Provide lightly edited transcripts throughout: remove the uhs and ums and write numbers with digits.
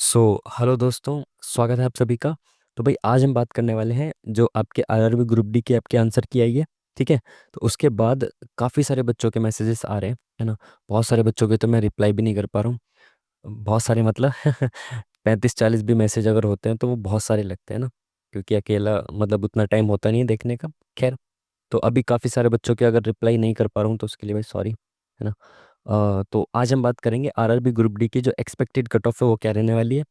Hello दोस्तों, स्वागत है आप सभी का। तो भाई आज हम बात करने वाले हैं जो आपके आरआरबी ग्रुप डी के आपके आंसर की आई है। ठीक है। तो उसके बाद काफ़ी सारे बच्चों के मैसेजेस आ रहे हैं, है ना। बहुत सारे बच्चों के तो मैं रिप्लाई भी नहीं कर पा रहा हूँ। बहुत सारे मतलब 35-40 भी मैसेज अगर होते हैं तो वो बहुत सारे लगते हैं ना, क्योंकि अकेला मतलब उतना टाइम होता नहीं है देखने का। खैर, तो अभी काफ़ी सारे बच्चों के अगर रिप्लाई नहीं कर पा रहा हूँ तो उसके लिए भाई सॉरी, है ना। तो आज हम बात करेंगे आरआरबी ग्रुप डी की जो एक्सपेक्टेड कट ऑफ है वो क्या रहने वाली है।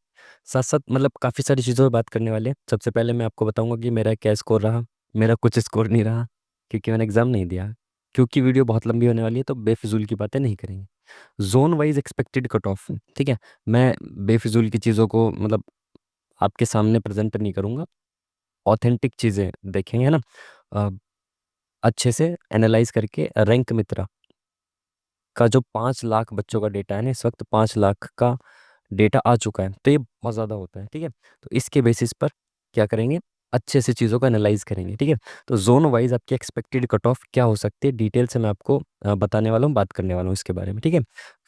साथ साथ मतलब काफ़ी सारी चीज़ों पर बात करने वाले हैं। सबसे पहले मैं आपको बताऊंगा कि मेरा क्या स्कोर रहा। मेरा कुछ स्कोर नहीं रहा, क्योंकि मैंने एग्ज़ाम नहीं दिया। क्योंकि वीडियो बहुत लंबी होने वाली है तो बेफिजूल की बातें नहीं करेंगे। Zone wise expected cut off, ठीक है। मैं बेफिजूल की चीज़ों को मतलब आपके सामने प्रेजेंट नहीं करूँगा। ऑथेंटिक चीज़ें देखेंगे, है ना। अ, अच्छे से एनालाइज करके रैंक मित्रा का जो 5 लाख बच्चों का डेटा है ना, इस वक्त 5 लाख का डेटा आ चुका है, तो ये बहुत ज़्यादा होता है। ठीक है। तो इसके बेसिस पर क्या करेंगे, अच्छे से चीज़ों को एनालाइज करेंगे। ठीक है। तो जोन वाइज आपकी एक्सपेक्टेड कट ऑफ क्या हो सकती है, डिटेल से मैं आपको बताने वाला हूँ, बात करने वाला हूँ इसके बारे में। ठीक है।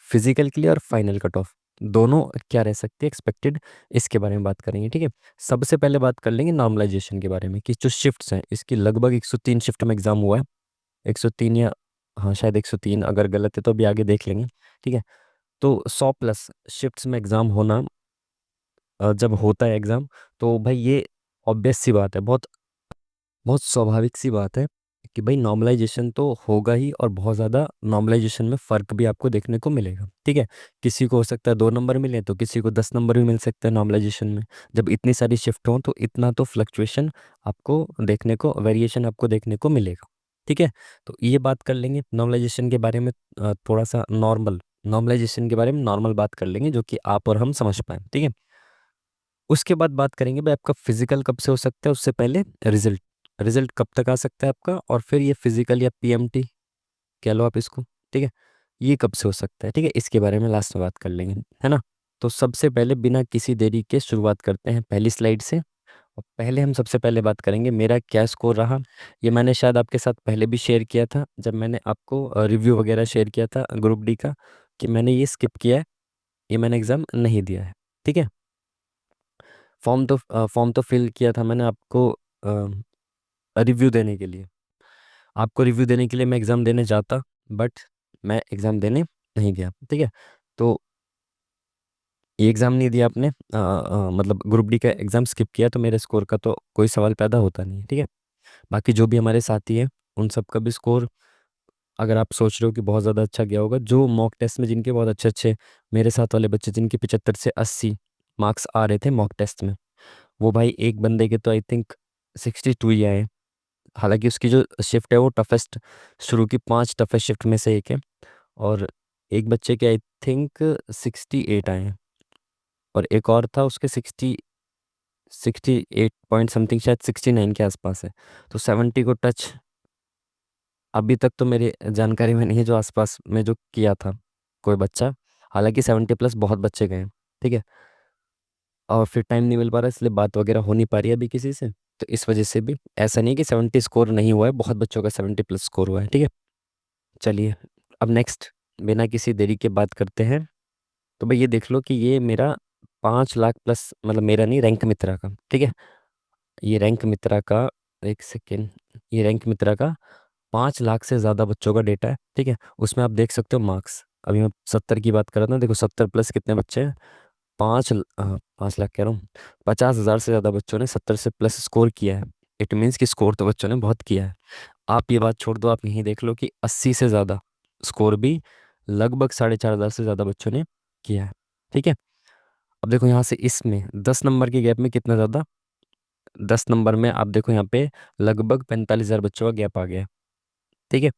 फिजिकल के लिए और फाइनल कट ऑफ दोनों क्या रह सकती है एक्सपेक्टेड, इसके बारे में बात करेंगे। ठीक है। सबसे पहले बात कर लेंगे नॉर्मलाइजेशन के बारे में कि जो शिफ्ट्स हैं, इसकी लगभग 103 शिफ्ट में एग्जाम हुआ है। 103 या हाँ शायद 103, अगर गलत है तो अभी आगे देख लेंगे। ठीक है। तो 100+ शिफ्ट्स में एग्ज़ाम होना, जब होता है एग्ज़ाम, तो भाई ये ऑब्वियस सी बात है, बहुत बहुत स्वाभाविक सी बात है कि भाई नॉर्मलाइजेशन तो होगा ही, और बहुत ज़्यादा नॉर्मलाइजेशन में फ़र्क भी आपको देखने को मिलेगा। ठीक है। किसी को हो सकता है 2 नंबर मिले तो किसी को 10 नंबर भी मिल सकता है नॉर्मलाइजेशन में। जब इतनी सारी शिफ्ट हों तो इतना तो फ्लक्चुएशन आपको देखने को, वेरिएशन आपको देखने को मिलेगा। ठीक है। तो ये बात कर लेंगे नॉर्मलाइजेशन के बारे में। थोड़ा सा नॉर्मलाइजेशन के बारे में नॉर्मल बात कर लेंगे जो कि आप और हम समझ पाएँ। ठीक है। उसके बाद बात करेंगे भाई आपका फिजिकल कब से हो सकता है, उससे पहले रिजल्ट। रिजल्ट कब तक आ सकता है आपका, और फिर ये फिजिकल या पीएमटी कह लो आप इसको। ठीक है। ये कब से हो सकता है, ठीक है, इसके बारे में लास्ट में बात कर लेंगे, है ना। तो सबसे पहले बिना किसी देरी के शुरुआत करते हैं पहली स्लाइड से। और पहले हम सबसे पहले बात करेंगे मेरा क्या स्कोर रहा। ये मैंने शायद आपके साथ पहले भी शेयर किया था, जब मैंने आपको रिव्यू वगैरह शेयर किया था ग्रुप डी का, कि मैंने ये स्किप किया है, ये मैंने एग्ज़ाम नहीं दिया है। ठीक है। फॉर्म तो फिल किया था मैंने आपको रिव्यू देने के लिए। आपको रिव्यू देने के लिए मैं एग्ज़ाम देने जाता, बट मैं एग्ज़ाम देने नहीं गया। ठीक है। तो ये एग्ज़ाम नहीं दिया आपने, मतलब ग्रुप डी का एग्ज़ाम स्किप किया, तो मेरे स्कोर का तो कोई सवाल पैदा होता नहीं है। ठीक है। बाकी जो भी हमारे साथी हैं उन सब का भी स्कोर, अगर आप सोच रहे हो कि बहुत ज़्यादा अच्छा गया होगा, जो मॉक टेस्ट में जिनके बहुत अच्छे अच्छे, मेरे साथ वाले बच्चे जिनके 75 से 80 मार्क्स आ रहे थे मॉक टेस्ट में, वो भाई एक बंदे के तो आई थिंक 62 ही आए। हालांकि उसकी जो शिफ्ट है वो टफेस्ट, शुरू की 5 टफेस्ट शिफ्ट में से एक है। और एक बच्चे के आई थिंक 68 आए हैं, और एक और था उसके 68 पॉइंट समथिंग, शायद 69 के आसपास है। तो 70 को टच अभी तक तो मेरे जानकारी में नहीं है, जो आसपास में जो किया था कोई बच्चा। हालांकि 70+ बहुत बच्चे गए हैं। ठीक है। और फिर टाइम नहीं मिल पा रहा, इसलिए बात वगैरह हो नहीं पा रही है अभी किसी से। तो इस वजह से भी ऐसा नहीं है कि 70 स्कोर नहीं हुआ है, बहुत बच्चों का 70+ स्कोर हुआ है। ठीक है। चलिए, अब नेक्स्ट, बिना किसी देरी के बात करते हैं। तो भाई ये देख लो कि ये मेरा 5 लाख+, मतलब मेरा नहीं, रैंक मित्रा का। ठीक है। ये रैंक मित्रा का, एक सेकेंड, ये रैंक मित्रा का 5 लाख से ज़्यादा बच्चों का डेटा है। ठीक है। उसमें आप देख सकते हो मार्क्स, अभी मैं 70 की बात कर रहा था, देखो 70+ कितने बच्चे हैं, 5 लाख कह रहा हूँ, 50,000 से ज़्यादा बच्चों ने 70 से प्लस स्कोर किया है। इट मीन्स कि स्कोर तो बच्चों ने बहुत किया है। आप ये बात छोड़ दो, आप यहीं देख लो कि 80 से ज़्यादा स्कोर भी लगभग 4,500 से ज़्यादा बच्चों ने किया है। ठीक है। अब देखो यहाँ से इसमें 10 नंबर के गैप में कितना ज़्यादा, 10 नंबर में आप देखो यहाँ पे लगभग 45,000 बच्चों का गैप आ गया है। ठीक है।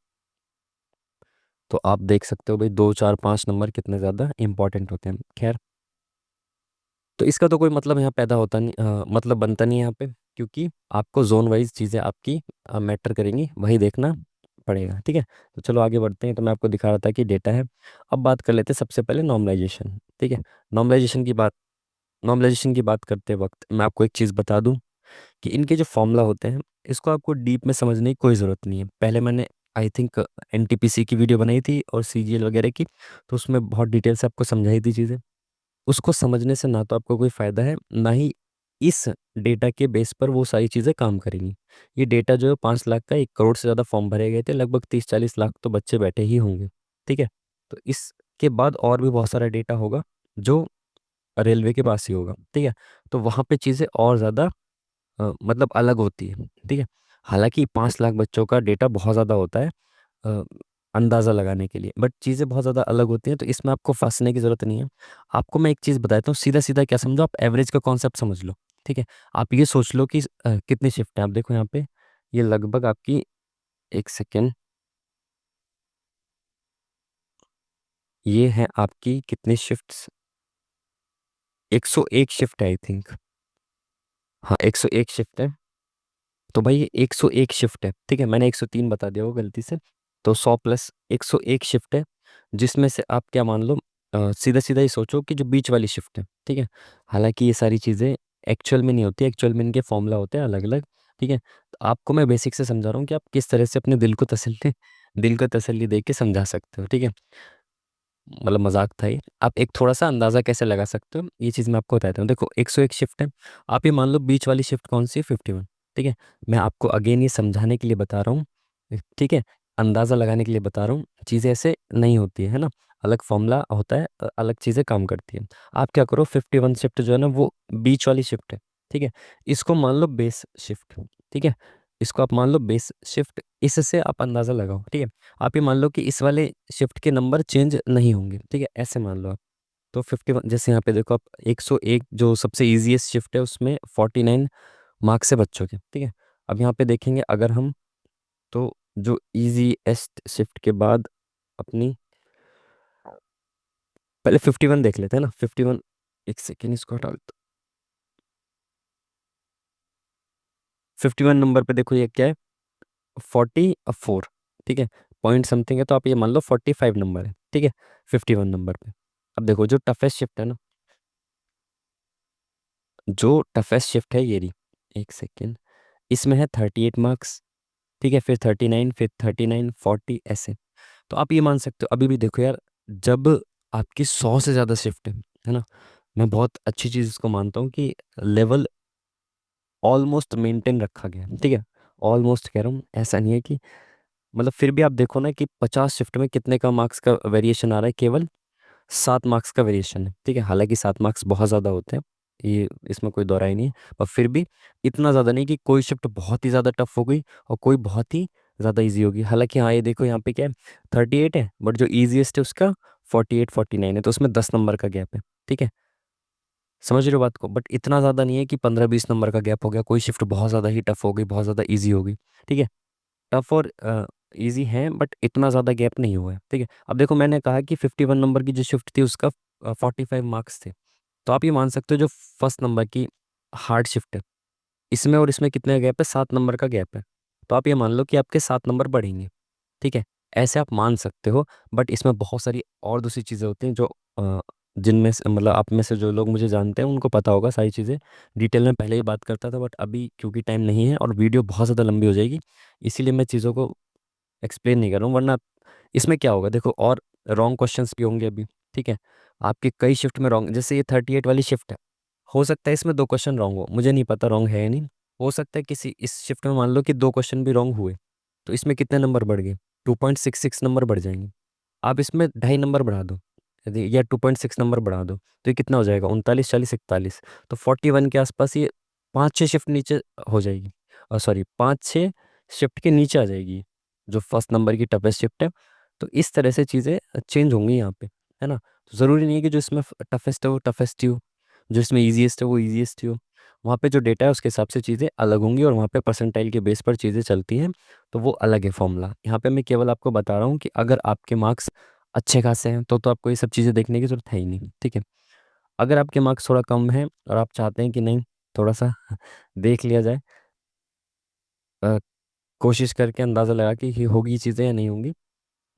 तो आप देख सकते हो भाई 2, 4, 5 नंबर कितने ज़्यादा इंपॉर्टेंट होते हैं। खैर, तो इसका तो कोई मतलब यहाँ पैदा होता नहीं, मतलब बनता नहीं है यहाँ पे, क्योंकि आपको जोन वाइज चीज़ें आपकी मैटर करेंगी, वही देखना पड़ेगा। ठीक है। तो चलो आगे बढ़ते हैं। तो मैं आपको दिखा रहा था कि डेटा है। अब बात कर लेते हैं सबसे पहले नॉर्मलाइजेशन। ठीक है। नॉर्मलाइजेशन की बात नॉर्मलाइजेशन की बात करते वक्त मैं आपको एक चीज़ बता दूं कि इनके जो फॉर्मूला होते हैं, इसको आपको डीप में समझने की कोई ज़रूरत नहीं है। पहले मैंने आई थिंक एनटीपीसी की वीडियो बनाई थी और सीजीएल वगैरह की, तो उसमें बहुत डिटेल से आपको समझाई थी चीज़ें। उसको समझने से ना तो आपको कोई फ़ायदा है, ना ही इस डेटा के बेस पर वो सारी चीज़ें काम करेंगी। ये डेटा जो है 5 लाख का, 1 करोड़ से ज़्यादा फॉर्म भरे गए थे, लगभग 30-40 लाख तो बच्चे बैठे ही होंगे, ठीक है? तो इसके बाद और भी बहुत सारा डेटा होगा, जो रेलवे के पास ही होगा, ठीक है? तो वहाँ पे चीज़ें और ज़्यादा मतलब अलग होती है, ठीक है? हालाँकि 5 लाख बच्चों का डेटा बहुत ज़्यादा होता है अ, अंदाज़ा लगाने के लिए, बट चीज़ें बहुत ज़्यादा अलग होती हैं, तो इसमें आपको फँसने की ज़रूरत नहीं है। आपको मैं एक चीज़ बताता हूँ, सीधा-सीधा क्या समझो, आप एवरेज का कॉन्सेप्ट समझ लो, ठीक है? आप ये सोच लो कि कितनी शिफ्ट है, आप देखो यहाँ पे, ये लगभग आपकी 1 सेकंड, ये है आपकी कितनी शिफ्ट्स, 101 शिफ्ट है आई थिंक। हाँ, 101 शिफ्ट है। तो भाई ये 101 शिफ्ट है, ठीक है? मैंने 103 बता दिया होगा गलती से। तो 100 प्लस 101 शिफ्ट है, जिसमें से आप क्या मान लो, सीधा-सीधा ही सोचो कि जो बीच वाली शिफ्ट है, ठीक है? हालाँकि ये सारी चीज़ें एक्चुअल में नहीं होती, एक्चुअल में इनके फ़ॉर्मूला होते हैं अलग-अलग, ठीक है? तो आपको मैं बेसिक से समझा रहा हूँ कि आप किस तरह से अपने दिल को तसल्ली दे के समझा सकते हो, ठीक है? मतलब मज़ाक था ये। आप एक थोड़ा-सा अंदाज़ा कैसे लगा सकते हो, ये चीज़ मैं आपको बताता हूँ। देखो 101 शिफ्ट है, आप ये मान लो बीच वाली शिफ्ट कौन-सी है, 51, ठीक है? मैं आपको अगेन ये समझाने के लिए बता रहा हूँ, ठीक है? अंदाज़ा लगाने के लिए बता रहा हूँ, चीज़ें ऐसे नहीं होती है ना? अलग फ़ॉर्मूला होता है, अलग चीज़ें काम करती हैं। आप क्या करो, 51 शिफ्ट जो है ना, वो बीच वाली शिफ्ट है, ठीक है? इसको मान लो बेस शिफ्ट, ठीक है? इसको आप मान लो बेस शिफ्ट, इससे आप अंदाज़ा लगाओ, ठीक है? आप ये मान लो कि इस वाले शिफ्ट के नंबर चेंज नहीं होंगे, ठीक है? ऐसे मान लो आप। तो 51 जैसे यहाँ पे देखो आप, 101 जो सबसे ईज़ीएस्ट शिफ्ट है उसमें 49 मार्क्स है बच्चों के, ठीक है? अब यहाँ पे देखेंगे अगर हम, तो जो ईज़ीएस्ट शिफ्ट के बाद अपनी, पहले 51 देख लेते हैं ना, 51, 1 सेकंड इसको हटा देता हूँ। 51 नंबर पे देखो ये क्या है, 44, ठीक है? पॉइंट समथिंग है, तो आप ये मान लो 45 नंबर है, ठीक है? 51 नंबर पे। अब देखो जो टफेस्ट शिफ्ट है ना, जो टफेस्ट शिफ्ट है ये रही, 1 सेकंड, इसमें है 38 मार्क्स, ठीक है? फिर 39, फिर 39, 40 ऐसे। तो आप ये मान सकते हो, अभी भी देखो यार, जब आपकी 100 से ज़्यादा शिफ्ट है ना? मैं बहुत अच्छी चीज़ इसको मानता हूँ कि लेवल ऑलमोस्ट मेंटेन रखा गया है, ठीक है? ऑलमोस्ट कह रहा हूँ, ऐसा नहीं है कि, मतलब फिर भी आप देखो ना कि 50 शिफ्ट में कितने का मार्क्स का वेरिएशन आ रहा है, केवल 7 मार्क्स का वेरिएशन है, ठीक है? हालाँकि 7 मार्क्स बहुत ज़्यादा होते हैं, ये इसमें कोई दो राय नहीं है, पर फिर भी इतना ज़्यादा नहीं कि कोई शिफ्ट बहुत ही ज़्यादा टफ हो गई और कोई बहुत ही ज़्यादा ईज़ी होगी। हालाँकि हाँ, ये देखो यहाँ पे क्या है, 38 है, बट जो ईज़ीएस्ट है उसका 48-49 है, तो उसमें 10 नंबर का गैप है, ठीक है? समझ रहे हो बात को? बट इतना ज़्यादा नहीं है कि 15-20 नंबर का गैप हो गया, कोई शिफ्ट बहुत ज़्यादा ही टफ हो गई, बहुत ज़्यादा ईज़ी हो गई, ठीक है? टफ और ईज़ी हैं, बट इतना ज़्यादा गैप नहीं हुआ है, ठीक है? अब देखो मैंने कहा कि 51 नंबर की जो शिफ्ट थी उसका 45 मार्क्स थे। तो आप ये मान सकते हो जो फर्स्ट नंबर की हार्ड शिफ्ट है, इसमें और इसमें कितने का गैप है, 7 नंबर का गैप है। तो आप ये मान लो कि आपके 7 नंबर बढ़ेंगे, ठीक है? ऐसे आप मान सकते हो, बट इसमें बहुत सारी और दूसरी चीज़ें होती हैं जो जिनमें से मतलब आप में से जो लोग मुझे जानते हैं उनको पता होगा सारी चीज़ें। डिटेल में पहले ही बात करता था, बट अभी क्योंकि टाइम नहीं है और वीडियो बहुत ज़्यादा लंबी हो जाएगी, इसीलिए मैं चीज़ों को एक्सप्लेन नहीं कर रहा हूँ, वरना इसमें क्या होगा देखो, और रॉन्ग क्वेश्चंस भी होंगे अभी, ठीक है? आपके कई शिफ्ट में रॉन्ग, जैसे ये 38 वाली शिफ्ट है, हो सकता है इसमें 2 क्वेश्चन रॉन्ग हो, मुझे नहीं पता रॉन्ग है या नहीं। हो सकता है किसी इस शिफ्ट में मान लो कि 2 क्वेश्चन भी रॉन्ग हुए, तो इसमें कितने नंबर बढ़ गए? 2.66 नंबर बढ़ जाएँगे। आप इसमें ढाई नंबर बढ़ा दो, यदि या 2.6 नंबर बढ़ा दो, तो ये कितना हो जाएगा, 39, 40, 41, तो 41 के आसपास ये 5-6 शिफ्ट नीचे हो जाएगी। सॉरी, 5-6 शिफ्ट के नीचे आ जाएगी, जो फर्स्ट नंबर की टफेस्ट शिफ्ट है। तो इस तरह से चीज़ें चेंज होंगी यहाँ पे, है ना? तो ज़रूरी नहीं है कि जो इसमें टफेस्ट है वो टफेस्ट ही हो, जो इसमें ईज़ीएस्ट है वो ईज़ीएस्ट ही हो। वहाँ पे जो डेटा है उसके हिसाब से चीज़ें अलग होंगी और वहाँ पे परसेंटाइल के बेस पर चीज़ें चलती हैं, तो वो अलग है फ़ॉर्मूला। यहाँ पे मैं केवल आपको बता रहा हूँ कि अगर आपके मार्क्स अच्छे खासे हैं तो आपको ये सब चीज़ें देखने की ज़रूरत है ही नहीं, ठीक है? अगर आपके मार्क्स थोड़ा कम हैं और आप चाहते हैं कि नहीं, थोड़ा-सा देख लिया जाए, अ, कोशिश करके अंदाज़ा लगा कि ये होगी चीज़ें या नहीं होंगी,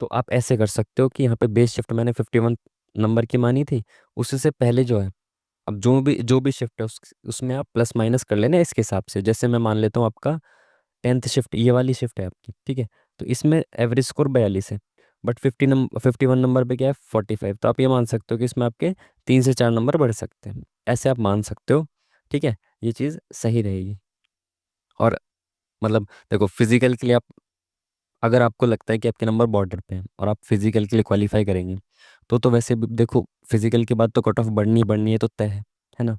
तो आप ऐसे कर सकते हो कि यहाँ पे बेस शिफ्ट मैंने 51 नंबर की मानी थी, उससे पहले जो है, अब जो भी शिफ्ट है उसमें आप प्लस माइनस कर लेना इसके हिसाब से। जैसे मैं मान लेता हूँ आपका 10th शिफ्ट ये वाली शिफ्ट है आपकी, ठीक है? तो इसमें एवरेज स्कोर 42 है। बट 51 नंबर पे क्या है 45, तो आप ये मान सकते हो कि इसमें आपके 3 से 4 नंबर बढ़ सकते हैं, ऐसे आप मान सकते हो। ठीक है, ये चीज़ सही रहेगी। और मतलब देखो फिजिकल के लिए आप, अगर आपको लगता है कि आपके नंबर बॉर्डर पे हैं और आप फिजिकल के लिए क्वालिफाई करेंगे, तो वैसे भी देखो फिजिकल के बाद तो कट ऑफ बढ़नी बढ़नी है, तो तय है ना।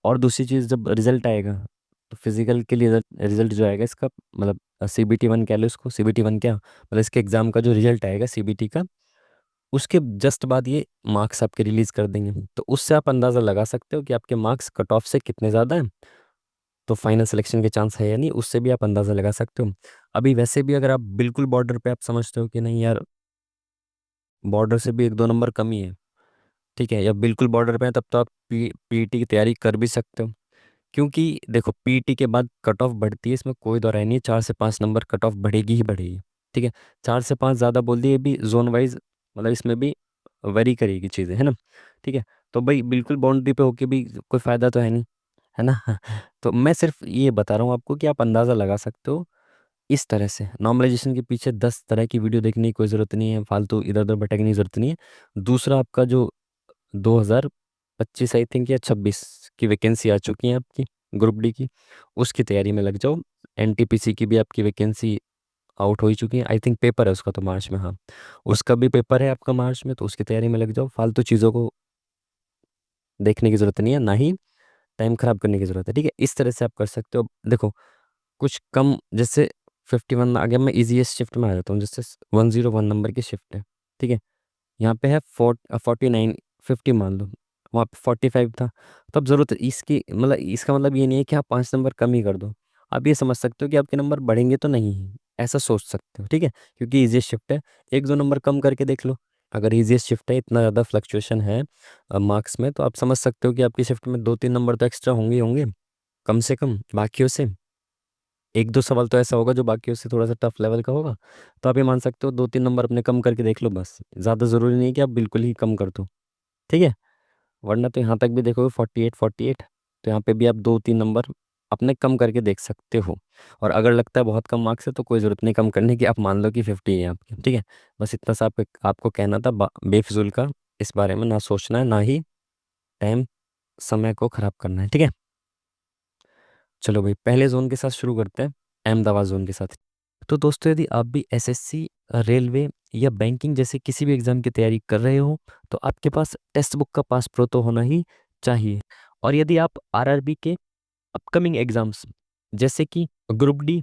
और दूसरी चीज़, जब रिजल्ट आएगा तो फिजिकल के लिए रिजल्ट जो आएगा इसका, मतलब CBT 1 कह लो इसको, CBT 1 क्या मतलब इसके एग्ज़ाम का जो रिजल्ट आएगा CBT का, उसके जस्ट बाद ये मार्क्स आपके रिलीज़ कर देंगे, तो उससे आप अंदाज़ा लगा सकते हो कि आपके मार्क्स कट ऑफ से कितने ज़्यादा हैं, तो फाइनल सिलेक्शन के चांस है या नहीं, उससे भी आप अंदाज़ा लगा सकते हो। अभी वैसे भी अगर आप बिल्कुल बॉर्डर पे आप समझते हो कि नहीं यार, बॉर्डर से भी 1-2 नंबर कम ही है, ठीक है, या बिल्कुल बॉर्डर पे है, तब तो आप पीईटी की तैयारी कर भी सकते हो। क्योंकि देखो पीईटी के बाद कट ऑफ बढ़ती है, इसमें कोई दो राय नहीं है, 4 से 5 नंबर कट ऑफ बढ़ेगी ही बढ़ेगी। ठीक है, 4 से 5 ज़्यादा बोल दिए, भी जोन वाइज, मतलब इसमें भी वेरी करेगी चीज़ें, है ना। ठीक है, तो भाई बिल्कुल बाउंड्री पे होके भी कोई फ़ायदा तो है नहीं, है ना। तो मैं सिर्फ ये बता रहा हूँ आपको कि आप अंदाज़ा लगा सकते हो। इस तरह से नॉर्मलाइजेशन के पीछे 10 तरह की वीडियो देखने की कोई ज़रूरत नहीं है, फालतू इधर उधर भटकने की ज़रूरत नहीं है। दूसरा, आपका जो 2025 आई थिंक या 26 की वैकेंसी आ चुकी है आपकी ग्रुप डी की, उसकी तैयारी में लग जाओ। एनटीपीसी की भी आपकी वैकेंसी आउट हो ही चुकी है, आई थिंक पेपर है उसका तो मार्च में, हाँ उसका भी पेपर है आपका मार्च में, तो उसकी तैयारी में लग जाओ। फालतू चीज़ों को देखने की ज़रूरत नहीं है, ना ही टाइम ख़राब करने की ज़रूरत है। ठीक है, इस तरह से आप कर सकते हो। देखो कुछ कम, जैसे 51 आ गया, मैं ईजीएस्ट शिफ्ट में आ जाता हूँ, जैसे 101 नंबर की शिफ्ट है। ठीक है, यहाँ पे है 49, 50 मान लो, वहाँ पे 45 था। तो अब ज़रूरत इसकी, मतलब इसका मतलब ये नहीं है कि आप 5 नंबर कम ही कर दो। आप ये समझ सकते हो कि आपके नंबर बढ़ेंगे तो नहीं ही, ऐसा सोच सकते हो। ठीक है, क्योंकि ईजीएस्ट शिफ्ट है, 1-2 नंबर कम करके देख लो। अगर ईजीएस्ट शिफ्ट है, इतना ज़्यादा फ्लक्चुएशन है मार्क्स में, तो आप समझ सकते हो कि आपकी शिफ्ट में 2-3 नंबर तो एक्स्ट्रा होंगे ही होंगे, कम से कम बाकियों से। 1-2 सवाल तो ऐसा होगा जो बाकियों से थोड़ा सा टफ लेवल का होगा, तो आप ये मान सकते हो 2-3 नंबर अपने कम करके देख लो बस। ज़्यादा ज़रूरी नहीं है कि आप बिल्कुल ही कम कर दो। ठीक है, वरना तो यहाँ तक भी देखोगे 48, तो यहाँ पे भी आप 2-3 नंबर अपने कम करके देख सकते हो। और अगर लगता है बहुत कम मार्क्स है, तो कोई ज़रूरत नहीं कम करने की, आप मान लो कि 50 है आपके। ठीक है, बस इतना सा आपको कहना था, बेफिजूल का इस बारे में ना सोचना है, ना ही टाइम समय को ख़राब करना है। ठीक है, चलो भाई पहले जोन के साथ शुरू करते हैं, अहमदाबाद जोन के साथ। तो दोस्तों, यदि आप भी एसएससी, रेलवे या बैंकिंग जैसे किसी भी एग्ज़ाम की तैयारी कर रहे हो, तो आपके पास टेक्स्ट बुक का पास प्रो तो होना ही चाहिए। और यदि आप आरआरबी के अपकमिंग एग्ज़ाम्स जैसे कि ग्रुप डी,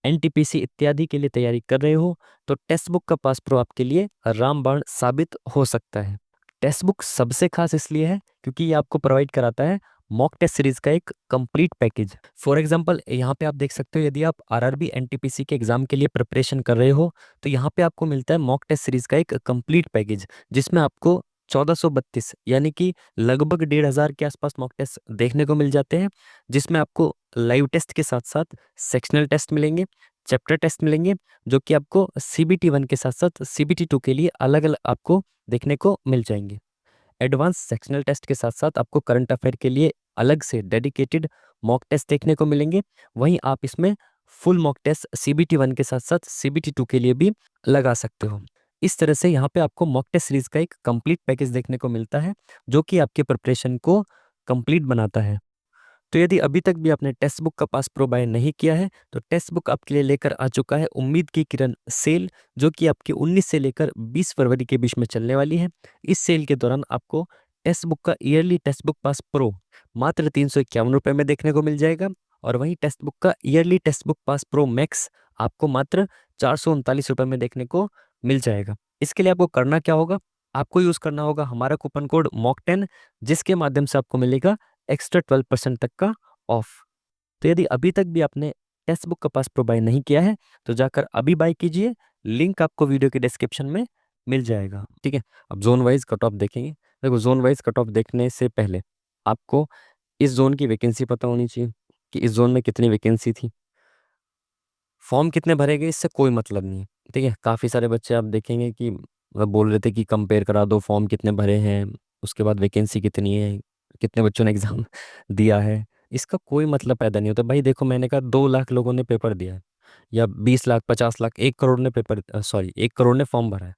एनटीपीसी इत्यादि के लिए तैयारी कर रहे हो, तो टेक्स्ट बुक का पास प्रो आपके लिए रामबाण साबित हो सकता है। टेक्स्ट बुक सबसे खास इसलिए है क्योंकि ये आपको प्रोवाइड कराता है मॉक टेस्ट सीरीज का एक कंप्लीट पैकेज। फॉर एग्जांपल यहाँ पे आप देख सकते हो, यदि आप आरआरबी एनटीपीसी के एग्जाम के लिए प्रिपरेशन कर रहे हो, तो यहाँ पे आपको मिलता है मॉक टेस्ट सीरीज का एक कंप्लीट पैकेज, जिसमें आपको 1432 यानी कि लगभग 1,500 के आसपास मॉक टेस्ट देखने को मिल जाते हैं, जिसमें आपको लाइव टेस्ट के साथ साथ सेक्शनल टेस्ट मिलेंगे, चैप्टर टेस्ट मिलेंगे, जो कि आपको CBT 1 के साथ साथ CBT 2 के लिए अलग अलग आपको देखने को मिल जाएंगे। एडवांस सेक्शनल टेस्ट के साथ साथ आपको करंट अफेयर के लिए अलग से डेडिकेटेड मॉक टेस्ट देखने को मिलेंगे। वहीं आप इसमें फुल मॉक टेस्ट CBT 1 के साथ साथ CBT 2 के लिए भी लगा सकते हो। इस तरह से यहाँ पे आपको मॉक टेस्ट सीरीज का एक कंप्लीट पैकेज देखने को मिलता है, जो कि आपके प्रिपरेशन को कंप्लीट बनाता है। तो यदि अभी तक भी आपने टेक्स्ट बुक का पास प्रो बाय नहीं किया है, तो टेक्स्ट बुक आपके लिए लेकर आ चुका है उम्मीद की किरण सेल, जो कि आपकी 19 से लेकर 20 फरवरी के बीच में चलने वाली है। इस सेल के दौरान आपको टेक्स्ट बुक का yearly text book pass pro मात्र 351 रुपये में देखने को मिल जाएगा, और वहीं टेक्स्ट बुक का yearly text book pass pro max आपको मात्र 439 रुपये में देखने को मिल जाएगा। इसके लिए आपको करना क्या होगा, आपको यूज़ करना होगा हमारा कूपन कोड MOCK10, जिसके माध्यम से आपको मिलेगा एक्स्ट्रा 12% तक का ऑफ। तो यदि अभी तक भी आपने टेक्स्ट बुक का पास प्रो बाय नहीं किया है, तो जाकर अभी बाय कीजिए, लिंक आपको वीडियो के डिस्क्रिप्शन में मिल जाएगा। ठीक है, अब जोन वाइज कट ऑफ देखेंगे। देखो जोन वाइज कट ऑफ देखने से पहले आपको इस जोन की वैकेंसी पता होनी चाहिए कि इस जोन में कितनी वैकेंसी थी। फॉर्म कितने भरे गए इससे कोई मतलब नहीं है। ठीक है, काफ़ी सारे बच्चे आप देखेंगे कि मतलब बोल रहे थे कि कंपेयर करा दो फॉर्म कितने भरे हैं, उसके बाद वैकेंसी कितनी है, कितने बच्चों ने एग्ज़ाम दिया है। इसका कोई मतलब पैदा नहीं होता भाई। देखो मैंने कहा 2 लाख लोगों ने पेपर दिया है, या 20 लाख 50 लाख, 1 करोड़ ने पेपर, सॉरी 1 करोड़ ने फॉर्म भरा है,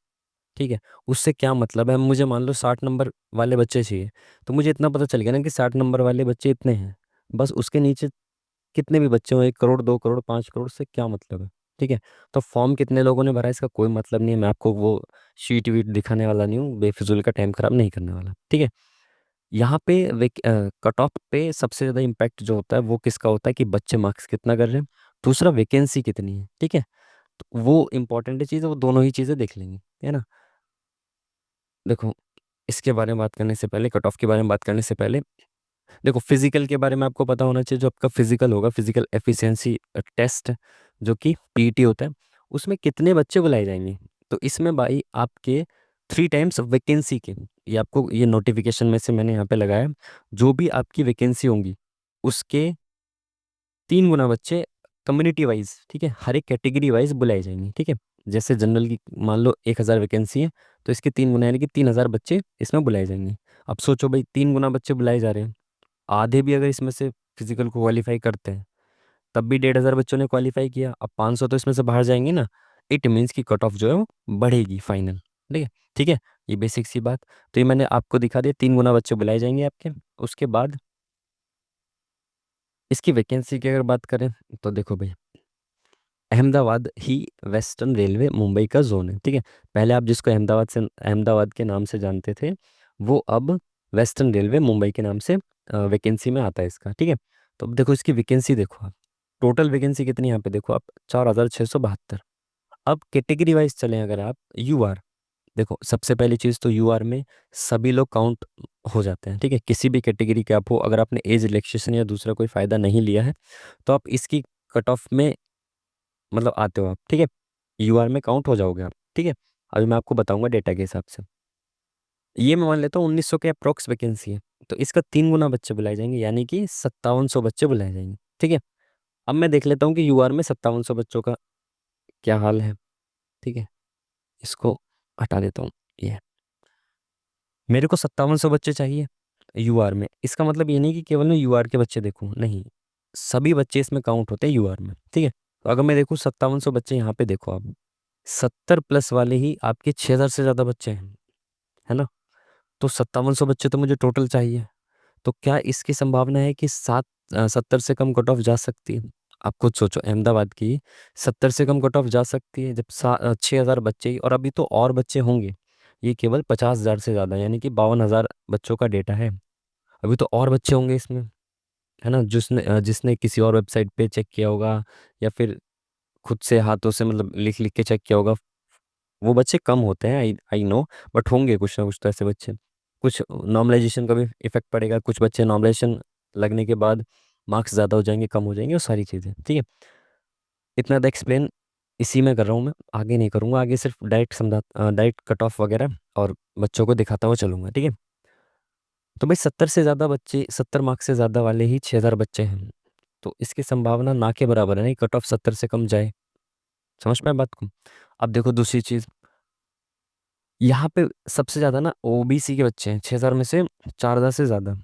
ठीक है। उससे क्या मतलब है, मुझे मान लो 60 नंबर वाले बच्चे चाहिए, तो मुझे इतना पता चल गया ना कि 60 नंबर वाले बच्चे इतने हैं, बस उसके नीचे कितने भी बच्चे हों, 1 करोड़ 2 करोड़ 5 करोड़ से क्या मतलब है, ठीक है। तो फॉर्म कितने लोगों ने भरा है इसका कोई मतलब नहीं है, मैं आपको वो शीट वीट दिखाने वाला नहीं हूँ, बेफिजूल का टाइम खराब नहीं करने वाला, ठीक है। यहाँ पे कट ऑफ पे सबसे ज़्यादा इम्पैक्ट जो होता है वो किसका होता है कि बच्चे मार्क्स कितना कर रहे हैं, दूसरा वैकेंसी कितनी है, ठीक है। तो वो इंपॉर्टेंट चीज़ है, वो दोनों ही चीज़ें देख लेंगे, है ना। देखो, इसके बारे में बात करने से पहले, कट ऑफ के बारे में बात करने से पहले, देखो फिजिकल के बारे में आपको पता होना चाहिए। जो आपका फिजिकल होगा, फिजिकल एफिशिएंसी टेस्ट, जो कि पीईटी होता है, उसमें कितने बच्चे बुलाए जाएंगे। तो इसमें भाई आपके 3 टाइम्स वैकेंसी के, ये आपको ये नोटिफिकेशन में से मैंने यहाँ पे लगाया है, जो भी आपकी वैकेंसी होंगी उसके 3 गुना बच्चे कम्युनिटी वाइज, ठीक है, हर एक कैटेगरी वाइज बुलाए जाएंगे, ठीक है। जैसे जनरल की मान लो 1,000 वैकेंसी है, तो इसके 3 गुना यानी कि 3,000 बच्चे इसमें बुलाए जाएंगे। अब सोचो भाई, 3 गुना बच्चे बुलाए जा रहे हैं, आधे भी अगर इसमें से फिजिकल को क्वालिफाई करते हैं, तब भी 1,500 बच्चों ने क्वालिफाई किया, अब 500 तो इसमें से बाहर जाएंगे ना। इट मीन्स की कट ऑफ जो है वो बढ़ेगी फाइनल, ठीक है, ठीक है। ये बेसिक सी बात, तो ये मैंने आपको दिखा दिया, 3 गुना बच्चे बुलाए जाएंगे आपके। उसके बाद इसकी वैकेंसी की अगर बात करें, तो देखो भाई, अहमदाबाद ही वेस्टर्न रेलवे मुंबई का जोन है, ठीक है। पहले आप जिसको अहमदाबाद के नाम से जानते थे, वो अब वेस्टर्न रेलवे मुंबई के नाम से वैकेंसी में आता है इसका, ठीक है। तो अब देखो इसकी वैकेंसी देखो आप, टोटल वैकेंसी कितनी यहाँ पे देखो आप, 4,672। अब कैटेगरी वाइज चलें अगर आप, यूआर, देखो सबसे पहली चीज़ तो यूआर में सभी लोग काउंट हो जाते हैं, ठीक है। किसी भी कैटेगरी के आप हो, अगर आपने एज रिलैक्सेशन या दूसरा कोई फ़ायदा नहीं लिया है, तो आप इसकी कट ऑफ में मतलब आते हो आप, ठीक है। यूआर में काउंट हो जाओगे आप, ठीक है। अभी मैं आपको बताऊंगा डेटा के हिसाब से। ये मैं मान लेता हूँ 1,900 के अप्रोक्स वैकेंसी है, तो इसका 3 गुना बच्चे बुलाए जाएंगे, यानी कि 5,700 बच्चे बुलाए जाएंगे, ठीक है। अब मैं देख लेता हूँ कि यूआर में 5,700 बच्चों का क्या हाल है, ठीक है। इसको हटा देता हूँ। ये मेरे को 5,700 बच्चे चाहिए यूआर में, इसका मतलब ये नहीं कि केवल मैं यूआर के बच्चे देखूँ, नहीं, सभी बच्चे इसमें काउंट होते हैं यूआर में, ठीक है। तो अगर मैं देखूँ 5,700 बच्चे, यहाँ पे देखो आप, 70+ वाले ही आपके 6,000 से ज़्यादा बच्चे हैं, है ना। तो 5,700 बच्चे तो मुझे टोटल चाहिए। तो क्या इसकी संभावना है कि 70 से कम कट ऑफ जा सकती है। आप खुद सोचो, अहमदाबाद की 70 से कम कट ऑफ जा सकती है, जब 6,000 बच्चे ही, और अभी तो और बच्चे होंगे। ये केवल 50,000 से ज़्यादा, यानी कि 52,000 बच्चों का डेटा है। अभी तो और बच्चे होंगे इसमें, है ना। जिसने जिसने किसी और वेबसाइट पे चेक किया होगा, या फिर खुद से हाथों से मतलब लिख लिख के चेक किया होगा, वो बच्चे कम होते हैं, आई आई नो, बट होंगे कुछ ना कुछ तो ऐसे बच्चे। कुछ नॉर्मलाइजेशन का भी इफेक्ट पड़ेगा, कुछ बच्चे नॉर्मलाइजेशन लगने के बाद मार्क्स ज़्यादा हो जाएंगे, कम हो जाएंगे, वो सारी चीज़ें, ठीक है। इतना द एक्सप्लेन इसी में कर रहा हूँ मैं, आगे नहीं करूँगा, आगे सिर्फ डायरेक्ट कट ऑफ वगैरह और बच्चों को दिखाता हुआ चलूँगा, ठीक है। तो भाई 70 से ज़्यादा बच्चे, 70 मार्क्स से ज़्यादा वाले ही 6,000 बच्चे हैं, तो इसकी संभावना ना के बराबर है, नहीं कट ऑफ 70 से कम जाए। समझ में बात को। अब देखो दूसरी चीज़, यहाँ पे सबसे ज़्यादा ना ओबीसी के बच्चे हैं, 6,000 में से 4,000 से ज़्यादा।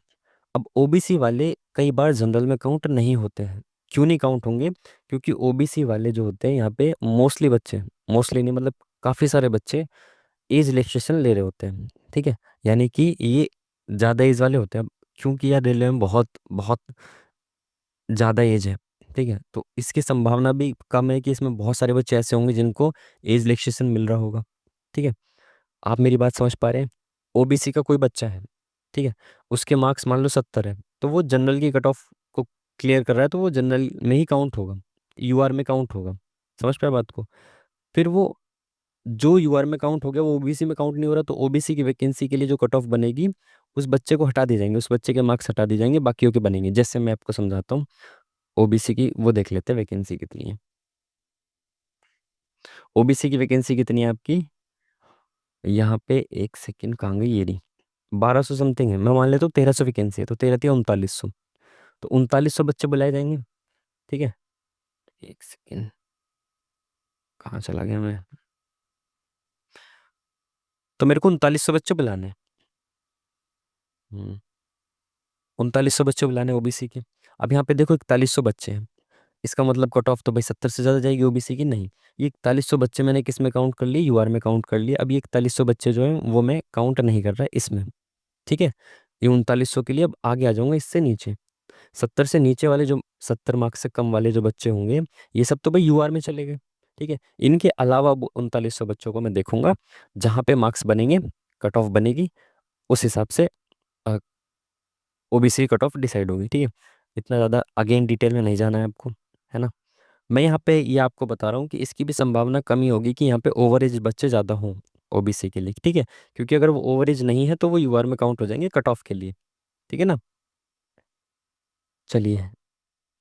अब ओबीसी वाले कई बार जनरल में काउंट नहीं होते हैं। क्यों नहीं काउंट होंगे, क्योंकि ओबीसी वाले जो होते हैं यहाँ पे मोस्टली बच्चे, मोस्टली नहीं मतलब काफ़ी सारे बच्चे एज रिलैक्सेशन ले रहे होते हैं, ठीक है। यानी कि ये ज़्यादा एज वाले होते हैं। अब क्योंकि यार रेलवे में बहुत बहुत ज़्यादा एज है, ठीक है, तो इसकी संभावना भी कम है कि इसमें बहुत सारे बच्चे ऐसे होंगे जिनको एज रिलैक्सेशन मिल रहा होगा, ठीक है। आप मेरी बात समझ पा रहे हैं। ओबीसी का कोई बच्चा है, ठीक है, उसके मार्क्स मान लो 70 है, तो वो जनरल की कट ऑफ को क्लियर कर रहा है, तो वो जनरल में ही काउंट होगा, यूआर में काउंट होगा। समझ पाए बात को। फिर वो जो यूआर में काउंट हो गया वो ओबीसी में काउंट नहीं हो रहा, तो ओबीसी की वैकेंसी के लिए जो कट ऑफ बनेगी, उस बच्चे को हटा दिए जाएंगे, उस बच्चे के मार्क्स हटा दिए जाएंगे, बाकियों के बनेंगे। जैसे मैं आपको समझाता हूँ, ओबीसी की वो देख लेते हैं वैकेंसी कितनी है। ओबीसी की वैकेंसी कितनी है आपकी, यहाँ पे एक सेकंड कहाँ गई, ये रही, 1,200 समथिंग है। मैं मान लेता हूँ 1,300 वैकेंसी है, तो 13 × 3 = 3,900, तो 3,900 बच्चे बुलाए जाएंगे, ठीक है। एक सेकेंड, कहाँ चला गया मैं। तो मेरे को 3,900 बच्चे बुलाने हैं। 3,900 बच्चे बुलाने ओबीसी के। अब यहाँ पे देखो 4,100 बच्चे हैं, इसका मतलब कट ऑफ तो भाई 70 से ज़्यादा जाएगी ओबीसी की, नहीं। ये 4100 बच्चे मैंने किस में काउंट कर लिए, यूआर में काउंट कर लिए। अब ये 4100 बच्चे जो हैं वो मैं काउंट नहीं कर रहा इसमें, ठीक है। ये 3900 के लिए अब आगे आ जाऊंगा इससे नीचे। 70 से नीचे वाले जो 70 मार्क्स से कम वाले जो बच्चे होंगे, ये सब तो भाई यूआर में चले गए, ठीक है। इनके अलावा 3900 बच्चों को मैं देखूंगा, जहाँ पे मार्क्स बनेंगे, कट ऑफ बनेगी, उस हिसाब से ओबीसी कट ऑफ डिसाइड होगी, ठीक है। इतना ज़्यादा अगेन डिटेल में नहीं जाना है आपको, है ना। मैं यहाँ पे ये आपको बता रहा हूँ कि इसकी भी संभावना कमी होगी कि यहाँ पे ओवर एज बच्चे ज़्यादा हों ओबीसी के लिए, ठीक है। क्योंकि अगर वो ओवर एज नहीं है तो वो यूआर में काउंट हो जाएंगे कट ऑफ के लिए, ठीक है ना। चलिए,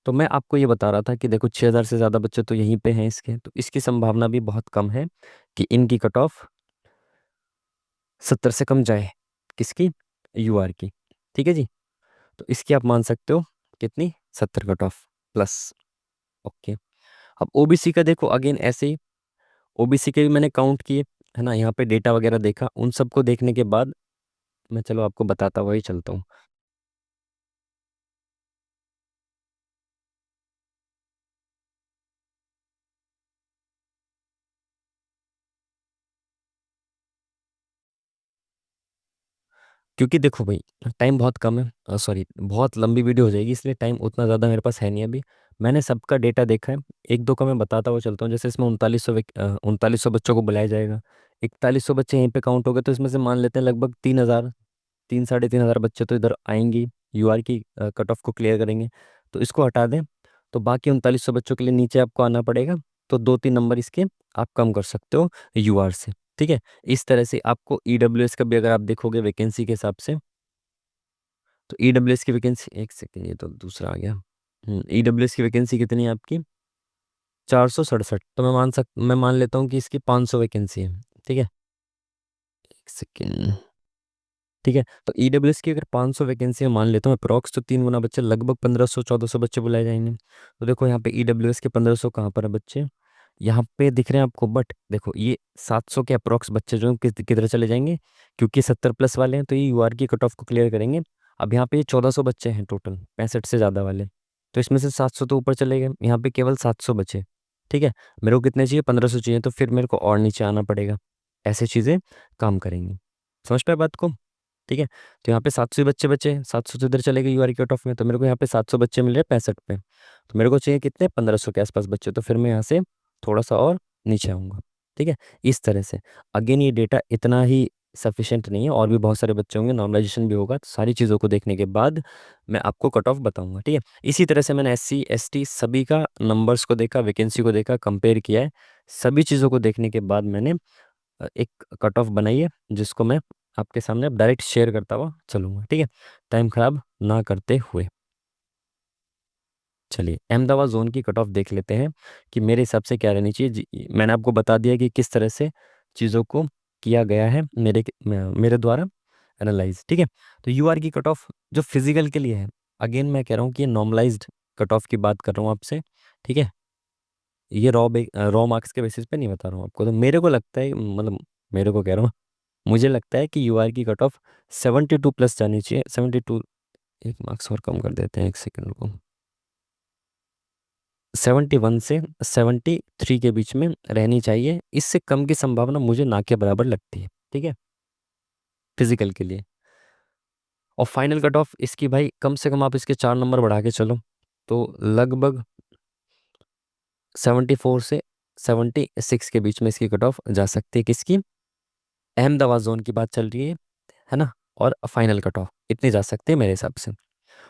तो मैं आपको ये बता रहा था कि देखो 6000 से ज़्यादा बच्चे तो यहीं पे हैं इसके, तो इसकी संभावना भी बहुत कम है कि इनकी कट ऑफ 70 से कम जाए। किसकी? यूआर की, ठीक है जी। तो इसकी आप मान सकते हो कितनी, 70 कट ऑफ प्लस। ओके। अब ओबीसी का देखो अगेन ऐसे ही, ओबीसी के भी मैंने काउंट किए, है ना, यहाँ पे डेटा वगैरह देखा, उन सबको देखने के बाद मैं चलो आपको बताता हुआ ही चलता हूँ। क्योंकि देखो भाई, टाइम बहुत कम है, सॉरी बहुत लंबी वीडियो हो जाएगी, इसलिए टाइम उतना ज़्यादा मेरे पास है नहीं अभी। मैंने सबका डेटा देखा है, एक दो का मैं बताता हुआ चलता हूँ। जैसे इसमें 3900 बच्चों को बुलाया जाएगा, 4100 बच्चे यहीं पे काउंट हो गए, तो इसमें से मान लेते हैं लगभग 3000, 3 साढ़े 3 हज़ार बच्चे तो इधर आएंगी, यूआर की कट ऑफ को क्लियर करेंगे। तो इसको हटा दें, तो बाकी 3900 बच्चों के लिए नीचे आपको आना पड़ेगा, तो 2-3 नंबर इसके आप कम कर सकते हो यूआर से, ठीक है। इस तरह से आपको ईडब्ल्यूएस का भी अगर आप देखोगे वैकेंसी के हिसाब से, तो ईडब्ल्यूएस की वैकेंसी, एक सेकेंड, ये तो दूसरा आ गया। ईडब्ल्यूएस की वैकेंसी कितनी है आपकी, 467। तो मैं मान लेता हूँ कि इसकी 500 वैकेंसी है, ठीक है। एक सेकेंड, ठीक है। तो ईडब्ल्यूएस की अगर 500 वैकेंसी मान लेता हूँ अप्रॉक्स, तो 3 गुना बच्चे, लगभग 1500-1400 बच्चे बुलाए जाएंगे। तो देखो यहाँ पे ईडब्ल्यूएस के 1500 कहाँ पर है बच्चे, यहाँ पे दिख रहे हैं आपको, बट देखो ये 700 के अप्रॉक्स बच्चे जो हैं किधर चले जाएंगे, क्योंकि 70 प्लस वाले हैं तो ये यूआर की कट ऑफ को क्लियर करेंगे। अब यहाँ पे ये 1400 बच्चे हैं टोटल, 65 से ज़्यादा वाले, तो इसमें से 700 तो ऊपर चले गए, यहाँ पे केवल 700 बचे, ठीक है। मेरे को कितने चाहिए, 1500 चाहिए, तो फिर मेरे को और नीचे आना पड़ेगा। ऐसे चीज़ें काम करेंगी, समझ पाए बात को, ठीक है। तो यहाँ पे 700 ही बच्चे बचे, 700 तो इधर चले गए यूआर कट ऑफ में, तो मेरे को यहाँ पे 700 बच्चे मिल रहे हैं 65 पे, तो मेरे को चाहिए कितने, 1500 के आसपास बच्चे, तो फिर मैं यहाँ से थोड़ा सा और नीचे आऊँगा, ठीक है। इस तरह से अगेन ये डेटा इतना ही सफिशिएंट नहीं है, और भी बहुत सारे बच्चे होंगे, नॉर्मलाइजेशन भी होगा, तो सारी चीज़ों को देखने के बाद मैं आपको कट ऑफ बताऊंगा, ठीक है। इसी तरह से मैंने एससी एसटी सभी का नंबर्स को देखा, वैकेंसी को देखा, कंपेयर किया है। सभी चीज़ों को देखने के बाद मैंने एक कट ऑफ बनाई है, जिसको मैं आपके सामने अब डायरेक्ट शेयर करता हुआ चलूंगा, ठीक है, टाइम खराब ना करते हुए। चलिए, अहमदाबाद जोन की कट ऑफ देख लेते हैं कि मेरे हिसाब से क्या रहनी चाहिए मैंने आपको बता दिया कि किस तरह से चीज़ों को किया गया है मेरे द्वारा एनालाइज, ठीक है। तो यूआर की कट ऑफ जो फिजिकल के लिए है, अगेन मैं कह रहा हूँ कि ये नॉर्मलाइज्ड कट ऑफ की बात कर रहा हूँ आपसे, ठीक है। ये रॉ मार्क्स के बेसिस पे नहीं बता रहा हूँ आपको, तो मेरे को लगता है, मतलब मेरे को कह रहा हूँ, मुझे लगता है कि यूआर की कट ऑफ 72 प्लस जानी चाहिए, 72। एक मार्क्स और कम कर देते हैं, एक सेकंड को, 71 से 73 के बीच में रहनी चाहिए, इससे कम की संभावना मुझे ना के बराबर लगती है, ठीक है, फिजिकल के लिए। और फाइनल कट ऑफ इसकी भाई कम से कम आप इसके 4 नंबर बढ़ा के चलो, तो लगभग 74 से 76 के बीच में इसकी कट ऑफ जा सकती है, किसकी, अहमदाबाद जोन की बात चल रही है ना। और फाइनल कट ऑफ इतनी जा सकते हैं मेरे हिसाब से।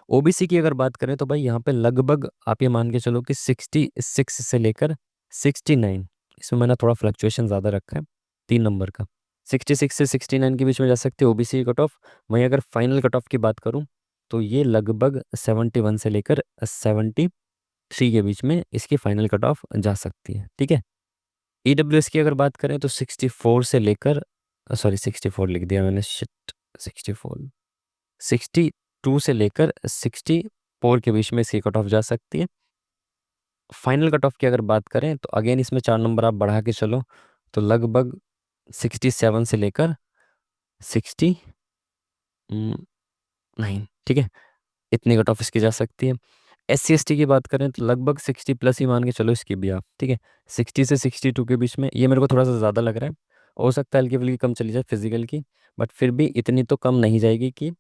ओबीसी की अगर बात करें तो भाई यहाँ पे लगभग आप ये मान के चलो कि 66 से लेकर 69, इसमें मैंने थोड़ा फ्लक्चुएशन ज़्यादा रखा है 3 नंबर का, 66 से 69 के बीच में जा सकते हैं ओबीसी की कट ऑफ। वहीं अगर फाइनल कट ऑफ की बात करूँ, तो ये लगभग 71 से लेकर 73 के बीच में इसकी फाइनल कट ऑफ जा सकती है, ठीक है। ईडब्ल्यूएस की अगर बात करें तो 64 से लेकर, सॉरी 64 लिख दिया मैंने, शिट, 64, 62 से लेकर 64 के बीच में इसकी कट ऑफ जा सकती है। फाइनल कट ऑफ की अगर बात करें तो अगेन इसमें 4 नंबर आप बढ़ा के चलो, तो लगभग 67 से लेकर 69, ठीक है, इतनी कट ऑफ इसकी जा सकती है। SC ST की बात करें तो लगभग 60+ ही मान के चलो इसकी भी आप, ठीक है। 60 से 62 के बीच में, ये मेरे को थोड़ा सा ज़्यादा लग रहा है। हो सकता है हल्की फुल्की कम चली जाए फिजिकल की, बट फिर भी इतनी तो कम नहीं जाएगी कि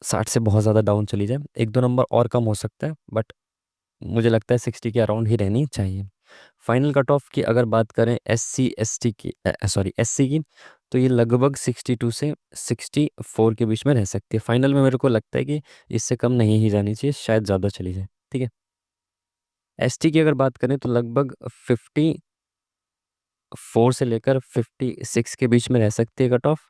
60 से बहुत ज़्यादा डाउन चली जाए। 1-2 नंबर और कम हो सकता है, बट मुझे लगता है 60 के अराउंड ही रहनी चाहिए। फाइनल कट ऑफ की अगर बात करें SC ST की, सॉरी SC की, तो ये लगभग 62 से 64 के बीच में रह सकती है। फाइनल में मेरे को लगता है कि इससे कम नहीं ही जानी चाहिए, शायद ज़्यादा चली जाए, ठीक है। ST की अगर बात करें तो लगभग 54 से लेकर 56 के बीच में रह सकती है कट ऑफ।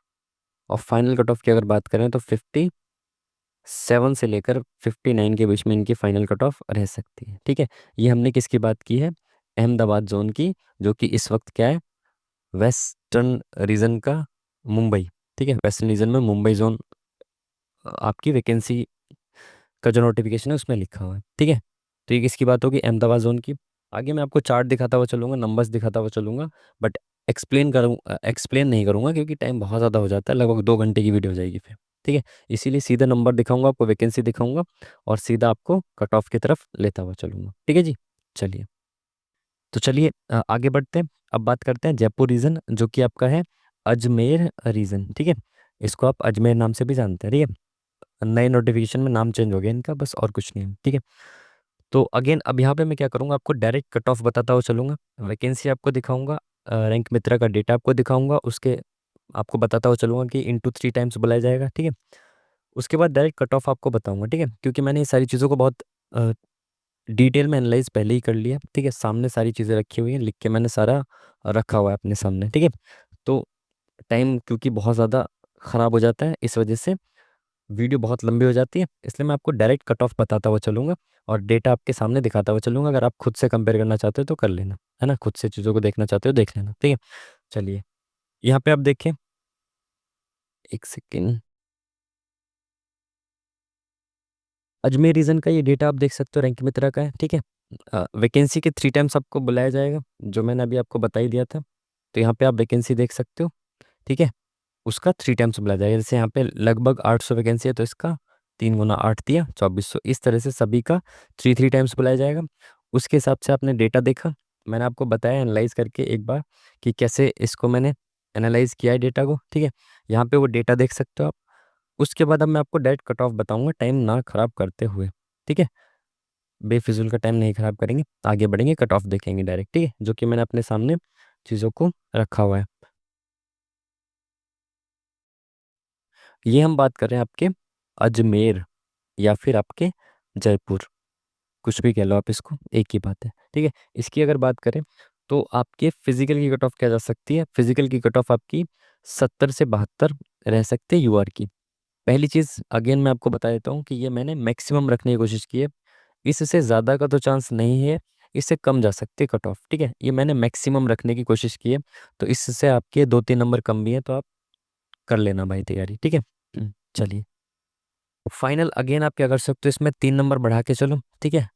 और फाइनल कट ऑफ की अगर बात करें तो 57 से लेकर 59 के बीच में इनकी फाइनल कट ऑफ रह सकती है, ठीक है। ये हमने किसकी बात की है? अहमदाबाद जोन की, जो कि इस वक्त क्या है, वेस्टर्न रीजन का मुंबई, ठीक है। वेस्टर्न रीजन में मुंबई जोन आपकी वैकेंसी का जो नोटिफिकेशन है उसमें लिखा हुआ है, ठीक है। तो ये किसकी बात होगी? अहमदाबाद जोन की। आगे मैं आपको चार्ट दिखाता हुआ चलूंगा, नंबर्स दिखाता हुआ चलूंगा, बट एक्सप्लेन नहीं करूंगा क्योंकि टाइम बहुत ज़्यादा हो जाता है, लगभग 2 घंटे की वीडियो हो जाएगी फिर, ठीक है। इसीलिए सीधा नंबर दिखाऊंगा आपको, वैकेंसी दिखाऊंगा और सीधा आपको कट ऑफ की तरफ लेता हुआ चलूंगा, ठीक है जी। चलिए, तो चलिए आगे बढ़ते हैं। अब बात करते हैं जयपुर रीजन, जो कि आपका है अजमेर रीजन, ठीक है। इसको आप अजमेर नाम से भी जानते हैं, ठीक है। नए नोटिफिकेशन में नाम चेंज हो गया इनका, बस और कुछ नहीं है, ठीक है। तो अगेन अब यहाँ पे मैं क्या करूँगा, आपको डायरेक्ट कट ऑफ बताता हुआ चलूंगा, वैकेंसी आपको दिखाऊंगा, रैंक मित्रा का डेटा आपको दिखाऊंगा, उसके आपको बताता हुआ चलूंगा कि इंटू 3 टाइम्स बुलाया जाएगा, ठीक है। उसके बाद डायरेक्ट कट ऑफ आपको बताऊंगा, ठीक है, क्योंकि मैंने ये सारी चीज़ों को बहुत डिटेल में एनालाइज पहले ही कर लिया, ठीक है। सामने सारी चीज़ें रखी हुई हैं, लिख के मैंने सारा रखा हुआ है अपने सामने, ठीक है। तो टाइम क्योंकि बहुत ज़्यादा ख़राब हो जाता है, इस वजह से वीडियो बहुत लंबी हो जाती है, इसलिए मैं आपको डायरेक्ट कट ऑफ बताता हुआ चलूँगा और डेटा आपके सामने दिखाता हुआ चलूँगा। अगर आप खुद से कंपेयर करना चाहते हो तो कर लेना, है ना, खुद से चीज़ों को देखना चाहते हो देख लेना, ठीक है। चलिए, यहाँ पे आप देखें, एक सेकेंड, अजमेर रीजन का ये डेटा आप देख सकते हो, रैंक मित्रा का है, ठीक है। वैकेंसी के 3 टाइम्स आपको बुलाया जाएगा, जो मैंने अभी आपको बता ही दिया था। तो यहाँ पे आप वैकेंसी देख सकते हो, ठीक है। उसका 3 टाइम्स बुलाया जाएगा, जैसे यहाँ पे लगभग 800 वैकेंसी है तो इसका 3 गुना 8 दिया 2400, इस तरह से सभी का 3 टाइम्स बुलाया जाएगा। उसके हिसाब से आपने डेटा देखा, मैंने आपको बताया एनालाइज करके एक बार कि कैसे इसको मैंने एनालाइज किया है डेटा को, ठीक है। यहाँ पे वो डेटा देख सकते हो आप। उसके बाद अब मैं आपको डायरेक्ट कट ऑफ बताऊंगा, टाइम ना खराब करते हुए, ठीक है। बेफिजूल का टाइम नहीं खराब करेंगे, आगे बढ़ेंगे, कट ऑफ देखेंगे डायरेक्ट, ठीक है, जो कि मैंने अपने सामने चीज़ों को रखा हुआ है। ये हम बात कर रहे हैं आपके अजमेर या फिर आपके जयपुर, कुछ भी कह लो आप, इसको एक ही बात है, ठीक है। इसकी अगर बात करें तो आपके फिजिकल की कट ऑफ क्या जा सकती है? फिजिकल की कट ऑफ आपकी 70 से 72 रह सकते हैं यूआर की। पहली चीज़ अगेन मैं आपको बता देता हूँ कि ये मैंने मैक्सिमम रखने की कोशिश की है, इससे ज़्यादा का तो चांस नहीं है, इससे कम जा सकती है कट ऑफ, ठीक है। ये मैंने मैक्सिमम रखने की कोशिश की है, तो इससे आपके 2-3 नंबर कम भी हैं, तो आप कर लेना भाई तैयारी, ठीक है। चलिए, फाइनल अगेन आप क्या कर सकते हो, इसमें 3 नंबर बढ़ा के चलो, ठीक है।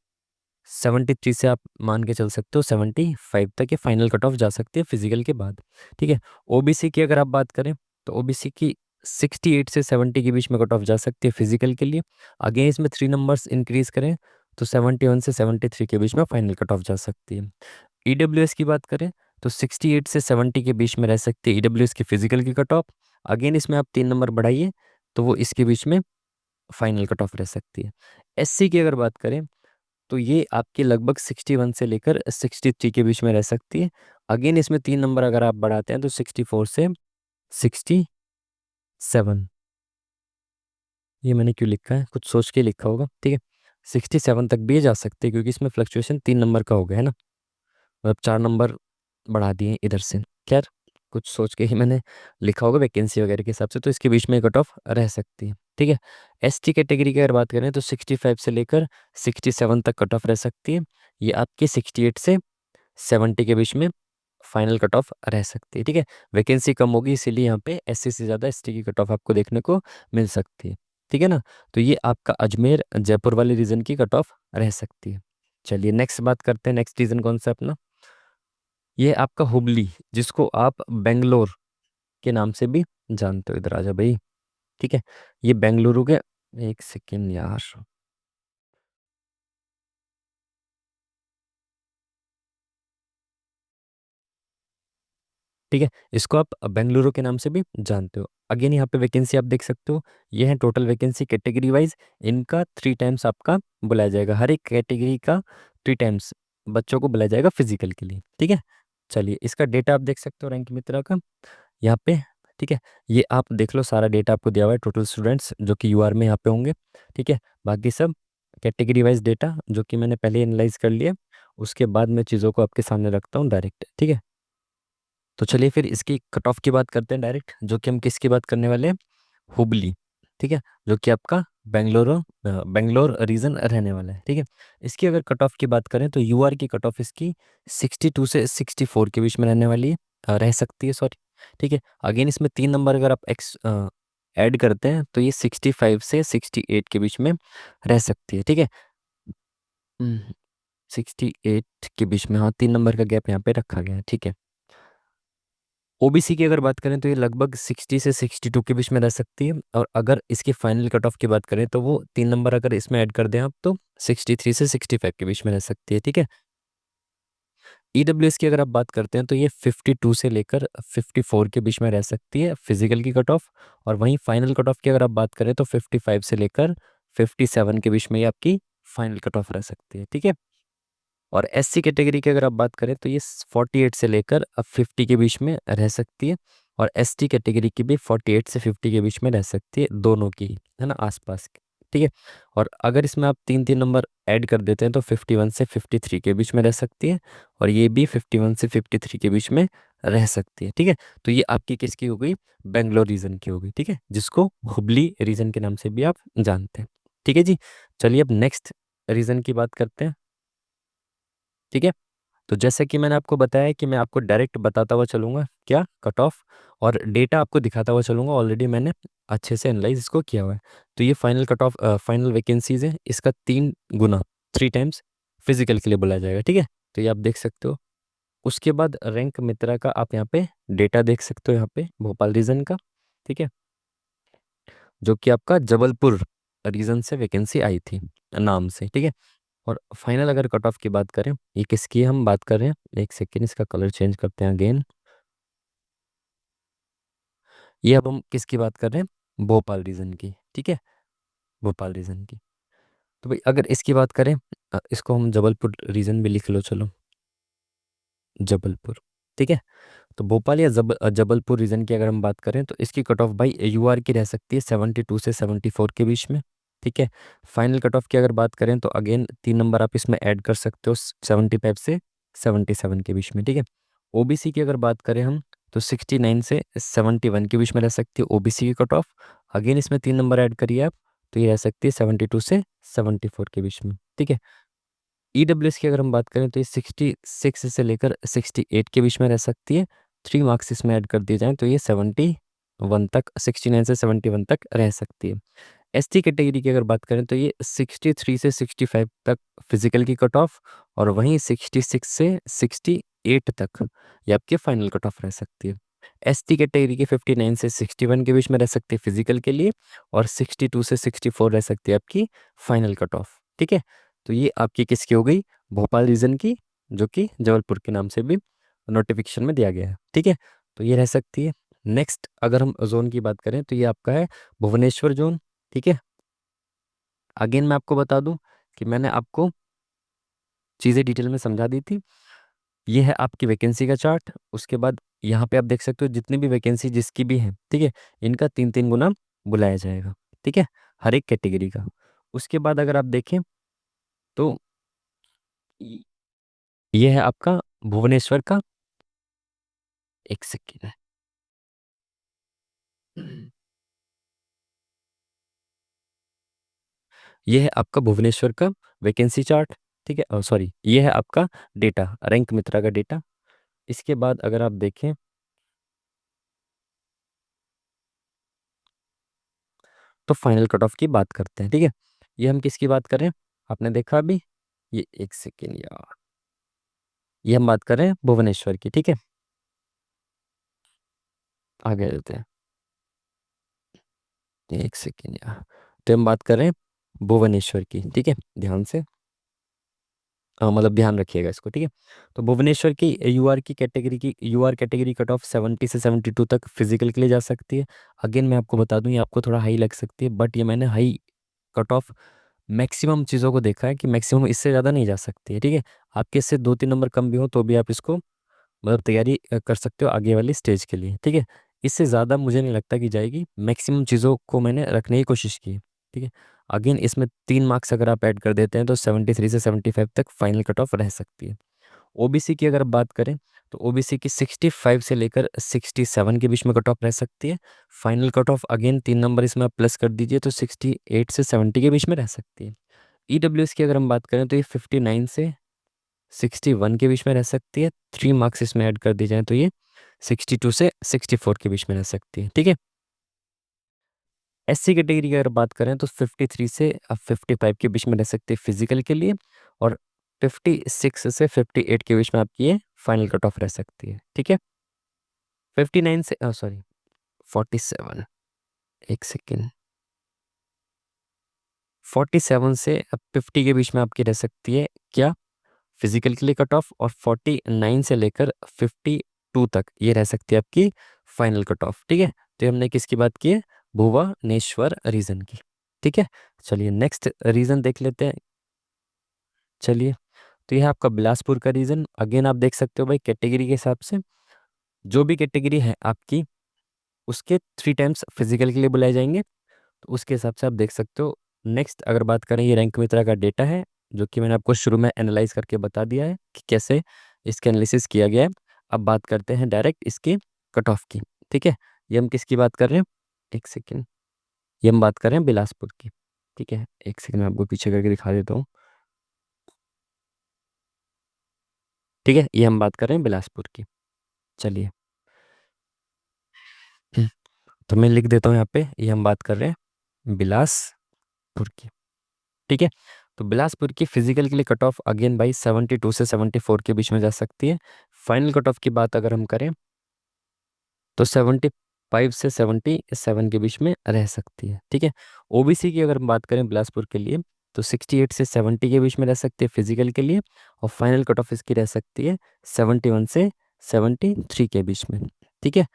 73 से आप मान के चल सकते हो 75 तक ये फाइनल कट ऑफ जा सकती है फिजिकल के बाद, ठीक है। ओबीसी की अगर आप बात करें तो ओबीसी की 68 से 70 के बीच में कट ऑफ जा सकती है फिजिकल के लिए। अगेन इसमें 3 नंबर्स इंक्रीज करें तो 71 से 73 के बीच में फाइनल कट ऑफ जा सकती है। ईडब्ल्यूएस की बात करें तो 68 से 70 के बीच में रह सकती है ईडब्ल्यूएस की फिजिकल की कट ऑफ। अगेन इसमें आप 3 नंबर बढ़ाइए तो वो इसके बीच में फाइनल कट ऑफ रह सकती है। एससी की अगर बात करें तो ये आपके लगभग 61 से लेकर 63 के बीच में रह सकती है। अगेन इसमें 3 नंबर अगर आप बढ़ाते हैं तो 64 से 67, ये मैंने क्यों लिखा है, कुछ सोच के लिखा होगा, ठीक है। 67 तक भी ये जा सकते हैं क्योंकि इसमें फ्लक्चुएशन 3 नंबर का हो गया है ना, मतलब 4 नंबर बढ़ा दिए इधर से। खैर, कुछ सोच के ही मैंने लिखा होगा वैकेंसी वगैरह के हिसाब से, तो इसके बीच में कट ऑफ रह सकती है, ठीक है। एसटी कैटेगरी की अगर बात करें तो 65 से लेकर 67 तक कट ऑफ रह सकती है। ये आपके 68 से 70 के बीच में फाइनल कट ऑफ रह सकती है, ठीक है। वैकेंसी कम होगी इसीलिए यहाँ पे एससी से ज़्यादा एसटी की कट ऑफ आपको देखने को मिल सकती है, ठीक है ना। तो ये आपका अजमेर जयपुर वाले रीजन की कट ऑफ रह सकती है। चलिए नेक्स्ट बात करते हैं, नेक्स्ट रीजन कौन सा अपना, ये आपका हुबली, जिसको आप बेंगलोर के नाम से भी जानते हो, इधर आ जा भाई, ठीक है। ये बेंगलुरु के, एक सेकेंड यार, ठीक है, इसको आप बेंगलुरु के नाम से भी जानते हो। अगेन यहाँ पे वैकेंसी आप देख सकते हो, ये है टोटल वैकेंसी कैटेगरी वाइज। इनका 3 टाइम्स आपका बुलाया जाएगा, हर एक कैटेगरी का 3 टाइम्स बच्चों को बुलाया जाएगा फिजिकल के लिए। ठीक है, चलिए इसका डेटा आप देख सकते हो रैंक मित्रा का यहाँ पे। ठीक है, ये आप देख लो, सारा डेटा आपको दिया हुआ है, टोटल स्टूडेंट्स जो कि यूआर में यहाँ पे होंगे। ठीक है, बाकी सब कैटेगरी वाइज डेटा जो कि मैंने पहले एनालाइज कर लिया, उसके बाद मैं चीज़ों को आपके सामने रखता हूँ डायरेक्ट। ठीक है, तो चलिए फिर इसकी कट ऑफ की बात करते हैं डायरेक्ट, जो कि हम किसकी बात करने वाले हैं, हुबली। ठीक है, जो कि आपका बेंगलोर रीजन रहने वाला है। ठीक है, इसकी अगर कट ऑफ की बात करें तो यूआर की कट ऑफ इसकी 62 से 64 के बीच में रहने वाली है, रह सकती है, सॉरी। ठीक है, अगेन इसमें 3 नंबर अगर आप एक्स ऐड करते हैं तो ये 65 से 68 के बीच में रह सकती है। ठीक है, 68 के बीच में, हाँ 3 नंबर का गैप यहाँ पे रखा गया है। ठीक है, ओबीसी की अगर बात करें तो ये लगभग 60 से 62 के बीच में रह सकती है, और अगर इसकी फाइनल कट ऑफ की बात करें तो वो 3 नंबर अगर इसमें ऐड कर दें आप तो 63 से 65 के बीच में रह सकती है। ठीक है, ईडब्ल्यूएस की अगर आप बात करते हैं तो ये 52 से लेकर 54 के बीच में रह सकती है फिजिकल की कट ऑफ, और वहीं फाइनल कट ऑफ की अगर आप बात करें तो 55 से लेकर 57 के बीच में ये आपकी फाइनल कट ऑफ रह सकती है। ठीक है, और एससी कैटेगरी की अगर आप बात करें तो ये 48 से लेकर अब 50 के बीच में रह सकती है, और एसटी कैटेगरी की भी 48 से 50 के बीच में रह सकती है, दोनों की, है ना, आसपास की। ठीक है, और अगर इसमें आप 3 3 नंबर ऐड कर देते हैं तो 51 से 53 के बीच में रह सकती है, और ये भी 51 से 53 के बीच में रह सकती है। ठीक है, तो ये आपकी किसकी हो गई, बेंगलोर रीजन की हो गई। ठीक है, जिसको हुबली रीजन के नाम से भी आप जानते हैं। ठीक है जी, चलिए अब नेक्स्ट रीजन की बात करते हैं। ठीक है, तो जैसे कि मैंने आपको बताया कि मैं आपको डायरेक्ट बताता हुआ चलूँगा क्या कट ऑफ, और डेटा आपको दिखाता हुआ चलूँगा, ऑलरेडी मैंने अच्छे से एनालाइज इसको किया हुआ है। तो ये final cut off final vacancies है, इसका 3 गुना 3 टाइम्स फिजिकल के लिए बुलाया जाएगा। ठीक है, तो ये आप देख सकते हो। उसके बाद रैंक मित्रा का आप यहाँ पे डेटा देख सकते हो, यहाँ पे भोपाल रीजन का। ठीक है, जो कि आपका जबलपुर रीजन से वैकेंसी आई थी नाम से। ठीक है, और फाइनल अगर कट ऑफ की बात करें, ये किसकी हम बात कर रहे हैं, एक सेकेंड इसका कलर चेंज करते हैं अगेन। ये अब हम किसकी बात कर रहे हैं, भोपाल रीजन की। ठीक है, भोपाल रीजन की। तो भाई अगर इसकी बात करें, इसको हम जबलपुर रीजन भी लिख लो, चलो जबलपुर। ठीक है, तो भोपाल या जबलपुर रीजन की अगर हम बात करें तो इसकी कट ऑफ भाई यूआर की रह सकती है 72 से 74 के बीच में। ठीक है, फाइनल कट ऑफ की अगर बात करें तो अगेन 3 नंबर आप इसमें ऐड कर सकते हो 75 से 77 के बीच में। ठीक है, ओबीसी की अगर बात करें हम तो 69 से 71 के बीच में रह सकती है ओबीसी की कट ऑफ। अगेन इसमें 3 नंबर ऐड करिए आप तो ये रह सकती है 72 से 74 के बीच में। ठीक है, ईडब्ल्यूएस की अगर हम बात करें तो ये 66 से लेकर 68 के बीच में रह सकती है। 3 मार्क्स इसमें ऐड कर दिए जाएँ तो ये 71 तक, 69 से 71 तक रह सकती है। एसटी कैटेगरी की अगर बात करें तो ये 63 से 65 तक फिजिकल की कट ऑफ, और वहीं 66 से 68 तक ये आपकी फाइनल कट ऑफ रह सकती है। एसटी कैटेगरी की 59 से 61 के बीच में रह सकती है फिजिकल के लिए, और 62 से 64 रह सकती है आपकी फाइनल कट ऑफ। ठीक है, तो ये आपकी किसकी हो गई, भोपाल रीजन की, जो कि जबलपुर के नाम से भी नोटिफिकेशन में दिया गया है। ठीक है, तो ये रह सकती है। नेक्स्ट अगर हम जोन की बात करें तो ये आपका है भुवनेश्वर जोन। ठीक है, अगेन मैं आपको बता दूं कि मैंने आपको चीज़ें डिटेल में समझा दी थी। ये है आपकी वैकेंसी का चार्ट। उसके बाद यहाँ पे आप देख सकते हो जितनी भी वैकेंसी जिसकी भी है, ठीक है, इनका 3 3 गुना बुलाया जाएगा। ठीक है, हर एक कैटेगरी का। उसके बाद अगर आप देखें तो य- ये है आपका भुवनेश्वर का, एक सेकेंड, ये है आपका भुवनेश्वर का वैकेंसी चार्ट। ठीक है, सॉरी, ये है आपका डेटा, रैंक मित्रा का डेटा। इसके बाद अगर आप देखें तो फाइनल कट ऑफ की बात करते हैं। ठीक है, ये हम किसकी बात कर रहे हैं, आपने देखा अभी, ये एक सेकेंड यार, ये हम बात कर रहे हैं भुवनेश्वर की। ठीक है, आगे चलते हैं, एक सेकेंड यार, तो हम बात कर रहे हैं भुवनेश्वर की। ठीक है, ध्यान से। मतलब ध्यान रखिएगा इसको, ठीक है। तो भुवनेश्वर की यूआर कैटेगरी कट ऑफ 70 से 72 तक फिजिकल के लिए जा सकती है। अगेन मैं आपको बता दूं, ये आपको थोड़ा हाई लग सकती है, बट ये मैंने हाई कट ऑफ मैक्सिमम चीज़ों को देखा है कि मैक्सिमम इससे ज़्यादा नहीं जा सकती है, ठीक है। आपके इससे 2-3 नंबर कम भी हो तो भी आप इसको मतलब तैयारी कर सकते हो आगे वाली स्टेज के लिए, ठीक है। इससे ज़्यादा मुझे नहीं लगता कि जाएगी, मैक्सिमम चीज़ों को मैंने रखने की कोशिश की है, ठीक है। अगेन इसमें 3 मार्क्स अगर आप ऐड कर देते हैं तो 73 से 75 तक फाइनल कट ऑफ रह सकती है। ओबीसी की अगर बात करें तो ओबीसी की 65 से लेकर 67 के बीच में कट ऑफ रह सकती है। Final cut off again 3 number इसमें आप प्लस कर दीजिए तो 68 से 70 के बीच में रह सकती है। ईडब्ल्यूएस की अगर हम बात करें तो ये 59 से 61 के बीच में रह सकती है। 3 मार्क्स इसमें ऐड कर दिए जाएँ तो ये 62 से 64 के बीच में रह सकती है, ठीक है। एससी कैटेगरी की अगर बात करें तो 53 से 55 के बीच में रह सकती है फिजिकल के लिए, और 56 से 58 के बीच में आपकी ये फाइनल कट ऑफ रह सकती है, ठीक है। 59 से सॉरी 47, एक सेकेंड, 47 से 50 के बीच में आपकी रह सकती है क्या, फिजिकल के लिए कट ऑफ, और 49 से लेकर 52 तक ये रह सकती है आपकी फाइनल कट ऑफ, ठीक है। तो ये हमने किसकी बात की है, भुवनेश्वर रीजन की, ठीक है। चलिए नेक्स्ट रीजन देख लेते हैं। चलिए, तो यह है आपका बिलासपुर का रीजन। अगेन आप देख सकते हो भाई कैटेगरी के हिसाब से जो भी कैटेगरी है आपकी उसके 3 टाइम्स फिजिकल के लिए बुलाए जाएंगे, तो उसके हिसाब से आप देख सकते हो। नेक्स्ट अगर बात करें, ये रैंक मित्रा का डेटा है जो कि मैंने आपको शुरू में एनालाइज करके बता दिया है कि कैसे इसके एनालिसिस किया गया है। अब बात करते हैं डायरेक्ट इसकी कट ऑफ की, ठीक है। ये हम किसकी बात कर रहे हैं, एक सेकेंड, ये हम बात कर रहे हैं बिलासपुर की, ठीक है। एक सेकेंड मैं आपको पीछे करके दिखा देता हूँ, ठीक है। ये हम बात कर रहे हैं बिलासपुर की। चलिए, हम्म, तो मैं लिख देता हूँ यहाँ पे, ये हम बात कर रहे हैं बिलासपुर की, ठीक है। तो बिलासपुर की फिजिकल के लिए कट ऑफ अगेन भाई 72 से 74 के बीच में जा सकती है। फाइनल कट ऑफ की बात अगर हम करें तो 75 से 77 के बीच में रह सकती है, ठीक है। ओबीसी की अगर हम बात करें बिलासपुर के लिए तो 68 से 70 के बीच में रह सकती है फिजिकल के लिए, और फाइनल कट ऑफ इसकी रह सकती है 71 से 73 के बीच में, ठीक है।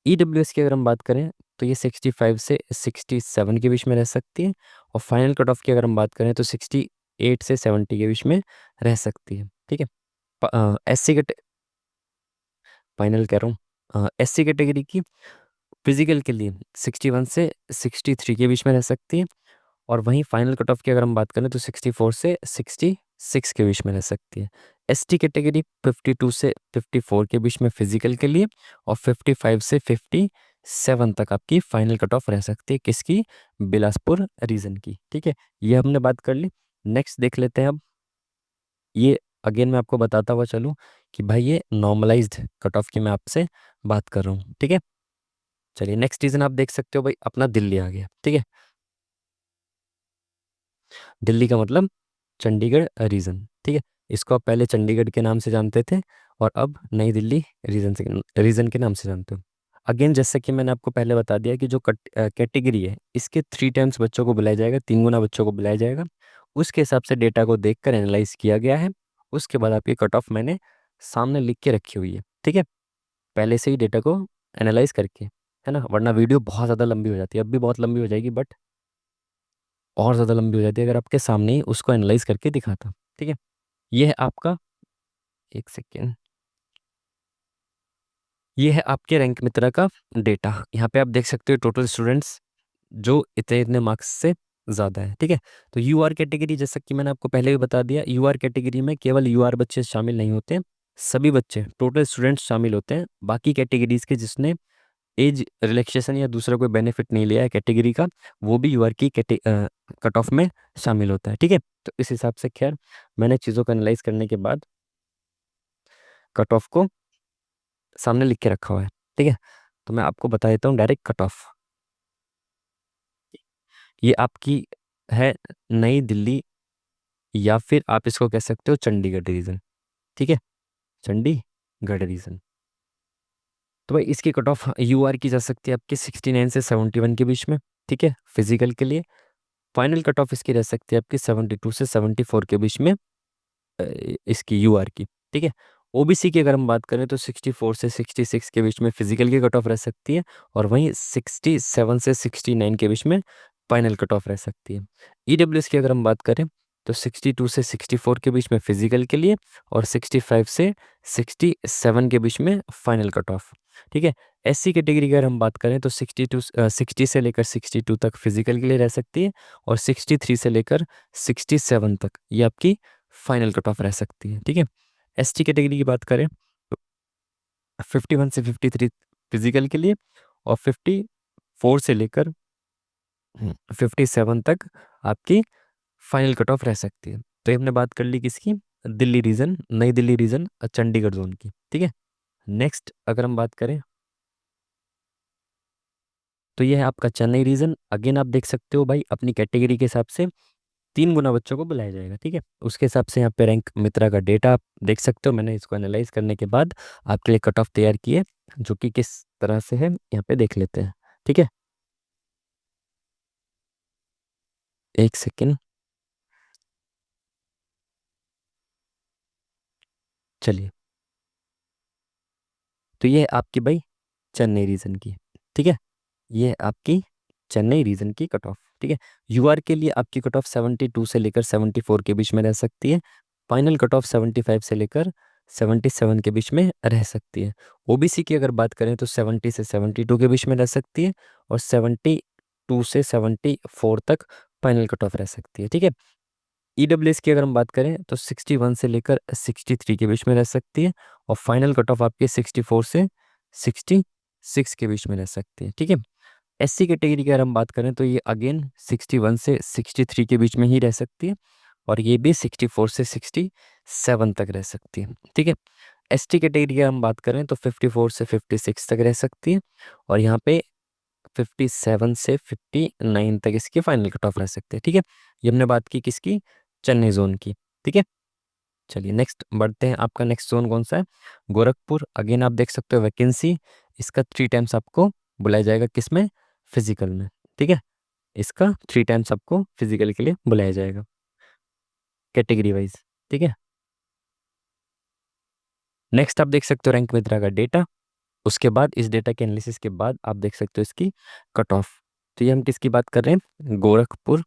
ईडब्ल्यूएस की अगर हम बात करें तो ये 65 से 67 के बीच में रह सकती है, और फाइनल कट ऑफ की अगर हम बात करें तो 68 से 70 के बीच में रह सकती है, ठीक है। एससी के फाइनल कह रहा हूँ, एससी कैटेगरी की फिजिकल के लिए 61 से 63 के बीच में रह सकती है, और वहीं फाइनल कट ऑफ की अगर हम बात करें तो 64 से 66 के बीच में रह सकती है। एसटी कैटेगरी 52 से 54 के बीच में फिजिकल के लिए, और 55 से 57 तक आपकी फाइनल कट ऑफ रह सकती है किसकी, बिलासपुर रीजन की, ठीक है। ये हमने बात कर ली। नेक्स्ट देख लेते हैं अब, ये अगेन मैं आपको बताता हुआ चलूँ कि भाई ये नॉर्मलाइज्ड कट ऑफ की मैं आपसे बात कर रहा हूँ, ठीक है। चलिए नेक्स्ट रीजन आप देख सकते हो भाई, अपना दिल्ली आ गया, ठीक है। दिल्ली का मतलब चंडीगढ़ रीजन, ठीक है। इसको आप पहले चंडीगढ़ के नाम से जानते थे और अब नई दिल्ली रीजन के नाम से जानते हो। अगेन जैसे कि मैंने आपको पहले बता दिया कि जो कैटेगरी है इसके 3 टाइम्स बच्चों को बुलाया जाएगा, 3 गुना बच्चों को बुलाया जाएगा। उसके हिसाब से डेटा को देखकर एनालाइज किया गया है। उसके बाद आपकी कट ऑफ मैंने सामने लिख के रखी हुई है, ठीक है, पहले से ही डेटा को एनालाइज करके, है ना। वरना वीडियो बहुत ज़्यादा लंबी हो जाती है, अब भी बहुत लंबी हो जाएगी, बट और ज़्यादा लंबी हो जाती है अगर आपके सामने ही उसको एनालाइज करके दिखाता, ठीक है। ये है आपका, एक सेकेंड, ये है आपके रैंक मित्रा का डेटा। यहाँ पे आप देख सकते हो टोटल स्टूडेंट्स जो इतने इतने मार्क्स से ज़्यादा है, ठीक है। तो यू आर कैटेगरी जैसा कि मैंने आपको पहले भी बता दिया, यू आर कैटेगरी में केवल यू आर बच्चे शामिल नहीं होते हैं, सभी बच्चे टोटल स्टूडेंट्स शामिल होते हैं। बाकी कैटेगरीज के जिसने एज रिलैक्सेशन या दूसरा कोई बेनिफिट नहीं लिया है कैटेगरी का, वो भी यूआर की कट ऑफ में शामिल होता है, ठीक है। तो इस हिसाब से खैर मैंने चीज़ों को एनालाइज करने के बाद कट ऑफ को सामने लिख के रखा हुआ है, ठीक है। तो मैं आपको बता देता हूँ डायरेक्ट कट ऑफ, ये आपकी है नई दिल्ली, या फिर आप इसको कह सकते हो चंडीगढ़ रीजन, ठीक है, चंडीगढ़ रीजन। तो भाई इसकी कट ऑफ यू आर की जा सकती है आपकी 69 से 71 के बीच में, ठीक है, फिजिकल के लिए। फाइनल कट ऑफ इसकी रह सकती है आपकी 72 से 74 के बीच में इसकी यूआर की, ठीक है। ओबीसी की अगर हम बात करें तो 64 से 66 के बीच में फिजिकल की कट ऑफ रह सकती है, और वहीं 67 से 69 के बीच में फाइनल कट ऑफ रह सकती है। ईडब्ल्यूएस की अगर हम बात करें तो 62 से 64 के बीच में फिजिकल के लिए, और 65 से 67 के बीच में फाइनल कट ऑफ, ठीक है। एससी कैटेगरी की अगर हम बात करें तो 60 से लेकर 62 तक फिजिकल के लिए रह सकती है, और 63 से लेकर 67 तक ये आपकी फाइनल कट ऑफ रह सकती है, ठीक है। एसटी कैटेगरी की बात करें तो 51 से 53 फिजिकल के लिए, और 54 से लेकर 57 तक आपकी फाइनल कट ऑफ रह सकती है। तो ये हमने बात कर ली किसकी, दिल्ली रीजन, नई दिल्ली रीजन, चंडीगढ़ जोन की, ठीक है। नेक्स्ट अगर हम बात करें तो ये है आपका चेन्नई रीजन। अगेन आप देख सकते हो भाई, अपनी कैटेगरी के हिसाब से 3 गुना बच्चों को बुलाया जाएगा, ठीक है। उसके हिसाब से यहाँ पे रैंक मित्रा का डेटा आप देख सकते हो। मैंने इसको एनालाइज करने के बाद आपके लिए कट ऑफ तैयार किए, जो कि किस तरह से है यहाँ पे देख लेते हैं, ठीक है। एक सेकेंड, चलिए। तो ये है आपकी भाई चेन्नई रीजन की, ठीक है। ये है आपकी चेन्नई रीजन की कट ऑफ, ठीक है। यूआर के लिए आपकी कट ऑफ 72 से लेकर 74 के बीच में रह सकती है। फाइनल कट ऑफ 75 से लेकर 77 के बीच में रह सकती है। ओबीसी की अगर बात करें तो 70 से 72 के बीच में रह सकती है, और 72 से 74 तक फाइनल कट ऑफ रह सकती है, ठीक है। ईडब्ल्यूएस की अगर हम बात करें तो 61 से लेकर 63 के बीच में रह सकती है, और फाइनल कट ऑफ आपके 64 से 66 के बीच में रह सकती है, ठीक है। एससी कैटेगरी की अगर हम बात करें तो ये अगेन 61 से 63 के बीच में ही रह सकती है, और ये भी 64 से 67 तक रह सकती है, ठीक है। एसटी कैटेगरी की हम बात करें तो 54 से 56 तक रह सकती है, और यहाँ पे 57 से 59 तक इसकी फाइनल कट ऑफ रह सकती है, ठीक है। ये हमने बात की किसकी, चेन्नई जोन की, ठीक है। चलिए नेक्स्ट बढ़ते हैं। आपका नेक्स्ट जोन कौन सा है, गोरखपुर। अगेन आप देख सकते हो वैकेंसी, इसका 3 टाइम्स आपको बुलाया जाएगा, किसमें, फिजिकल में, ठीक है। इसका 3 टाइम्स आपको फिजिकल के लिए बुलाया जाएगा कैटेगरी वाइज, ठीक है। नेक्स्ट आप देख सकते हो रैंक मित्रा का डेटा। उसके बाद इस डेटा के एनालिसिस के बाद आप देख सकते हो इसकी कट ऑफ। तो ये हम किसकी बात कर रहे हैं, गोरखपुर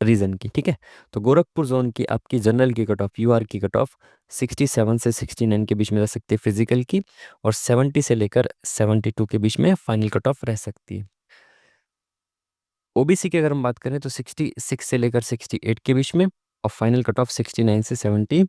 रीजन की, ठीक है। तो गोरखपुर जोन की आपकी जनरल की कट ऑफ, यूआर की कट ऑफ 67 से 69 के बीच में रह सकती है फिजिकल की, और 70 से लेकर 72 के बीच में फाइनल कट ऑफ रह सकती है। ओबीसी की अगर हम बात करें तो 66 से लेकर 68 के बीच में, और फाइनल कट ऑफ 69 से 72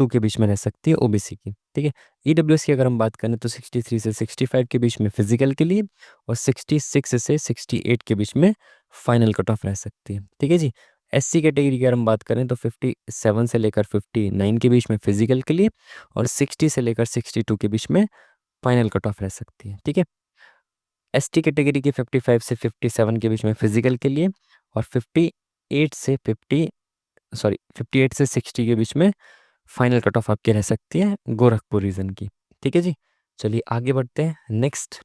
के बीच में रह सकती है ओबीसी की, ठीक है। ईडब्ल्यूएस की अगर हम बात करें तो 63 से 65 के बीच में फिजिकल के लिए, और 66 से 68 के बीच में फाइनल कट ऑफ रह सकती है, ठीक है जी। एससी कैटेगरी की अगर हम बात करें तो 57 से लेकर 59 के बीच में फिजिकल के लिए, और 60 से लेकर 62 के बीच में फाइनल कट ऑफ रह सकती है, ठीक है। एसटी कैटेगरी की 55 से 57 के बीच में फिजिकल के लिए, और 58 से 60 के बीच में फाइनल कट ऑफ आपकी रह सकती है गोरखपुर रीजन की, ठीक है जी। चलिए आगे बढ़ते हैं। नेक्स्ट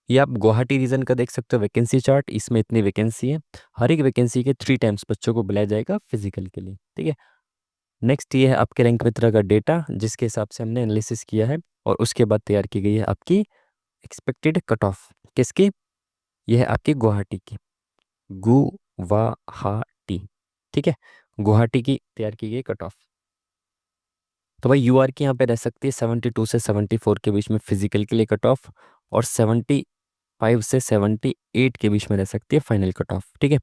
ये आप गुवाहाटी रीजन का देख सकते हो वैकेंसी चार्ट। इसमें इतनी वैकेंसी है, हर एक वैकेंसी के 3 टाइम्स बच्चों को बुलाया जाएगा फिजिकल के लिए, ठीक है। नेक्स्ट ये है आपके रैंक मित्रा का डेटा, जिसके हिसाब से हमने एनालिसिस किया है, और उसके बाद तैयार की गई है आपकी एक्सपेक्टेड कट ऑफ, किसकी, यह है आपकी गुवाहाटी की, गुवाहाटी, ठीक है। गुवाहाटी की तैयार की गई कट ऑफ। तो भाई यूआर की यहाँ पे रह सकती है 72 से 74 के बीच में फिजिकल के लिए कट ऑफ, और 75 से 78 के बीच में रह सकती है फाइनल कट ऑफ, ठीक है।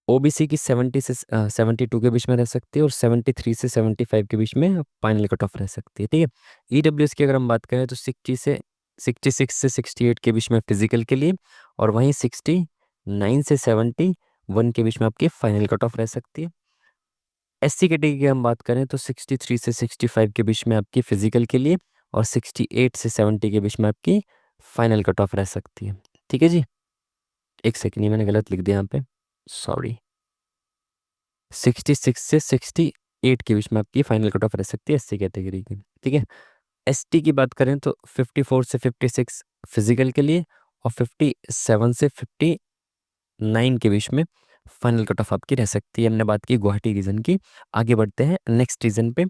ओबीसी की 70 से 72 के बीच में रह सकती है, और 73 से 75 के बीच में फाइनल कट ऑफ रह सकती है, ठीक है। ईडब्ल्यूएस की अगर हम बात करें तो 66 से 68 के बीच में फिजिकल के लिए, और वहीं 69 से 71 के बीच में आपकी फाइनल कट ऑफ रह सकती है। एससी कैटेगरी की हम बात करें तो 63 से 65 के बीच में आपकी फिजिकल के लिए, और 68 से 70 के बीच में आपकी फाइनल कट ऑफ रह सकती है, ठीक है जी। एक सेकेंड, ये मैंने गलत लिख दिया यहाँ पे, सॉरी। 66 से 68 के बीच में आपकी फाइनल कट ऑफ रह सकती है एससी कैटेगरी की, ठीक है। एसटी की बात करें तो 54 से 56 फिजिकल के लिए, और 57 से 59 के बीच में फाइनल कट ऑफ आपकी रह सकती है। हमने बात की गुवाहाटी रीजन की। आगे बढ़ते हैं नेक्स्ट रीजन पे।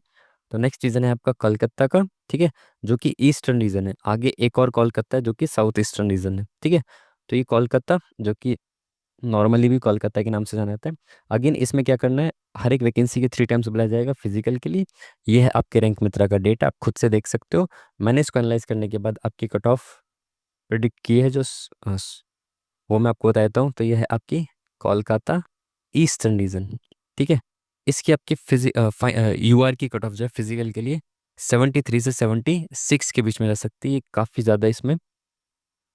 तो नेक्स्ट रीजन है आपका कोलकाता का, ठीक है, जो कि ईस्टर्न रीजन है। आगे एक और कोलकाता है जो कि साउथ ईस्टर्न रीजन है, ठीक है। तो ये कोलकाता जो कि नॉर्मली भी कोलकाता के नाम से जाना जाता है। अगेन इसमें क्या करना है, हर एक वैकेंसी के 3 टाइम्स बुलाया जाएगा फिजिकल के लिए। ये है आपके रैंक मित्रा का डेटा, आप खुद से देख सकते हो। मैंने इसको एनालाइज करने के बाद आपकी कट ऑफ प्रिडिक्ट की है, जो वो मैं आपको बता देता हूँ। तो ये है आपकी कोलकाता ईस्टर्न रीजन, ठीक है। इसकी आपकी यूआर की कट ऑफ जो है फिजिकल के लिए 73 से 76 के बीच में रह सकती है। काफ़ी ज़्यादा इसमें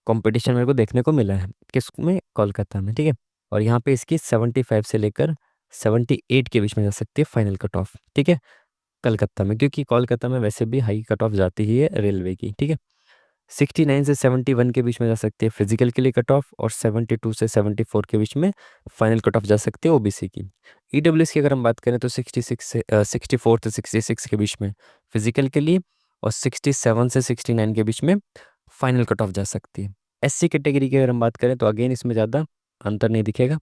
कंपटीशन मेरे को देखने को मिला है, किसमें, कोलकाता में, ठीक है। और यहाँ पे इसकी 75 से लेकर 78 के बीच में जा सकती है फाइनल कट ऑफ, ठीक है, कलकत्ता में, क्योंकि कोलकाता में वैसे भी हाई कट ऑफ जाती ही है रेलवे की, ठीक है। 69 से 71 के बीच में जा सकती है फिजिकल के लिए कट ऑफ, और 72 से 74 के बीच में फाइनल कट ऑफ जा सकती है ओबीसी की। ईडब्ल्यूएस की अगर हम बात करें तो 66 से 64 से 66 के बीच में फिजिकल के लिए, और 67 से 69 के बीच में फाइनल कट ऑफ जा सकती है। एससी कैटेगरी की अगर हम बात करें तो अगेन इसमें ज़्यादा अंतर नहीं दिखेगा।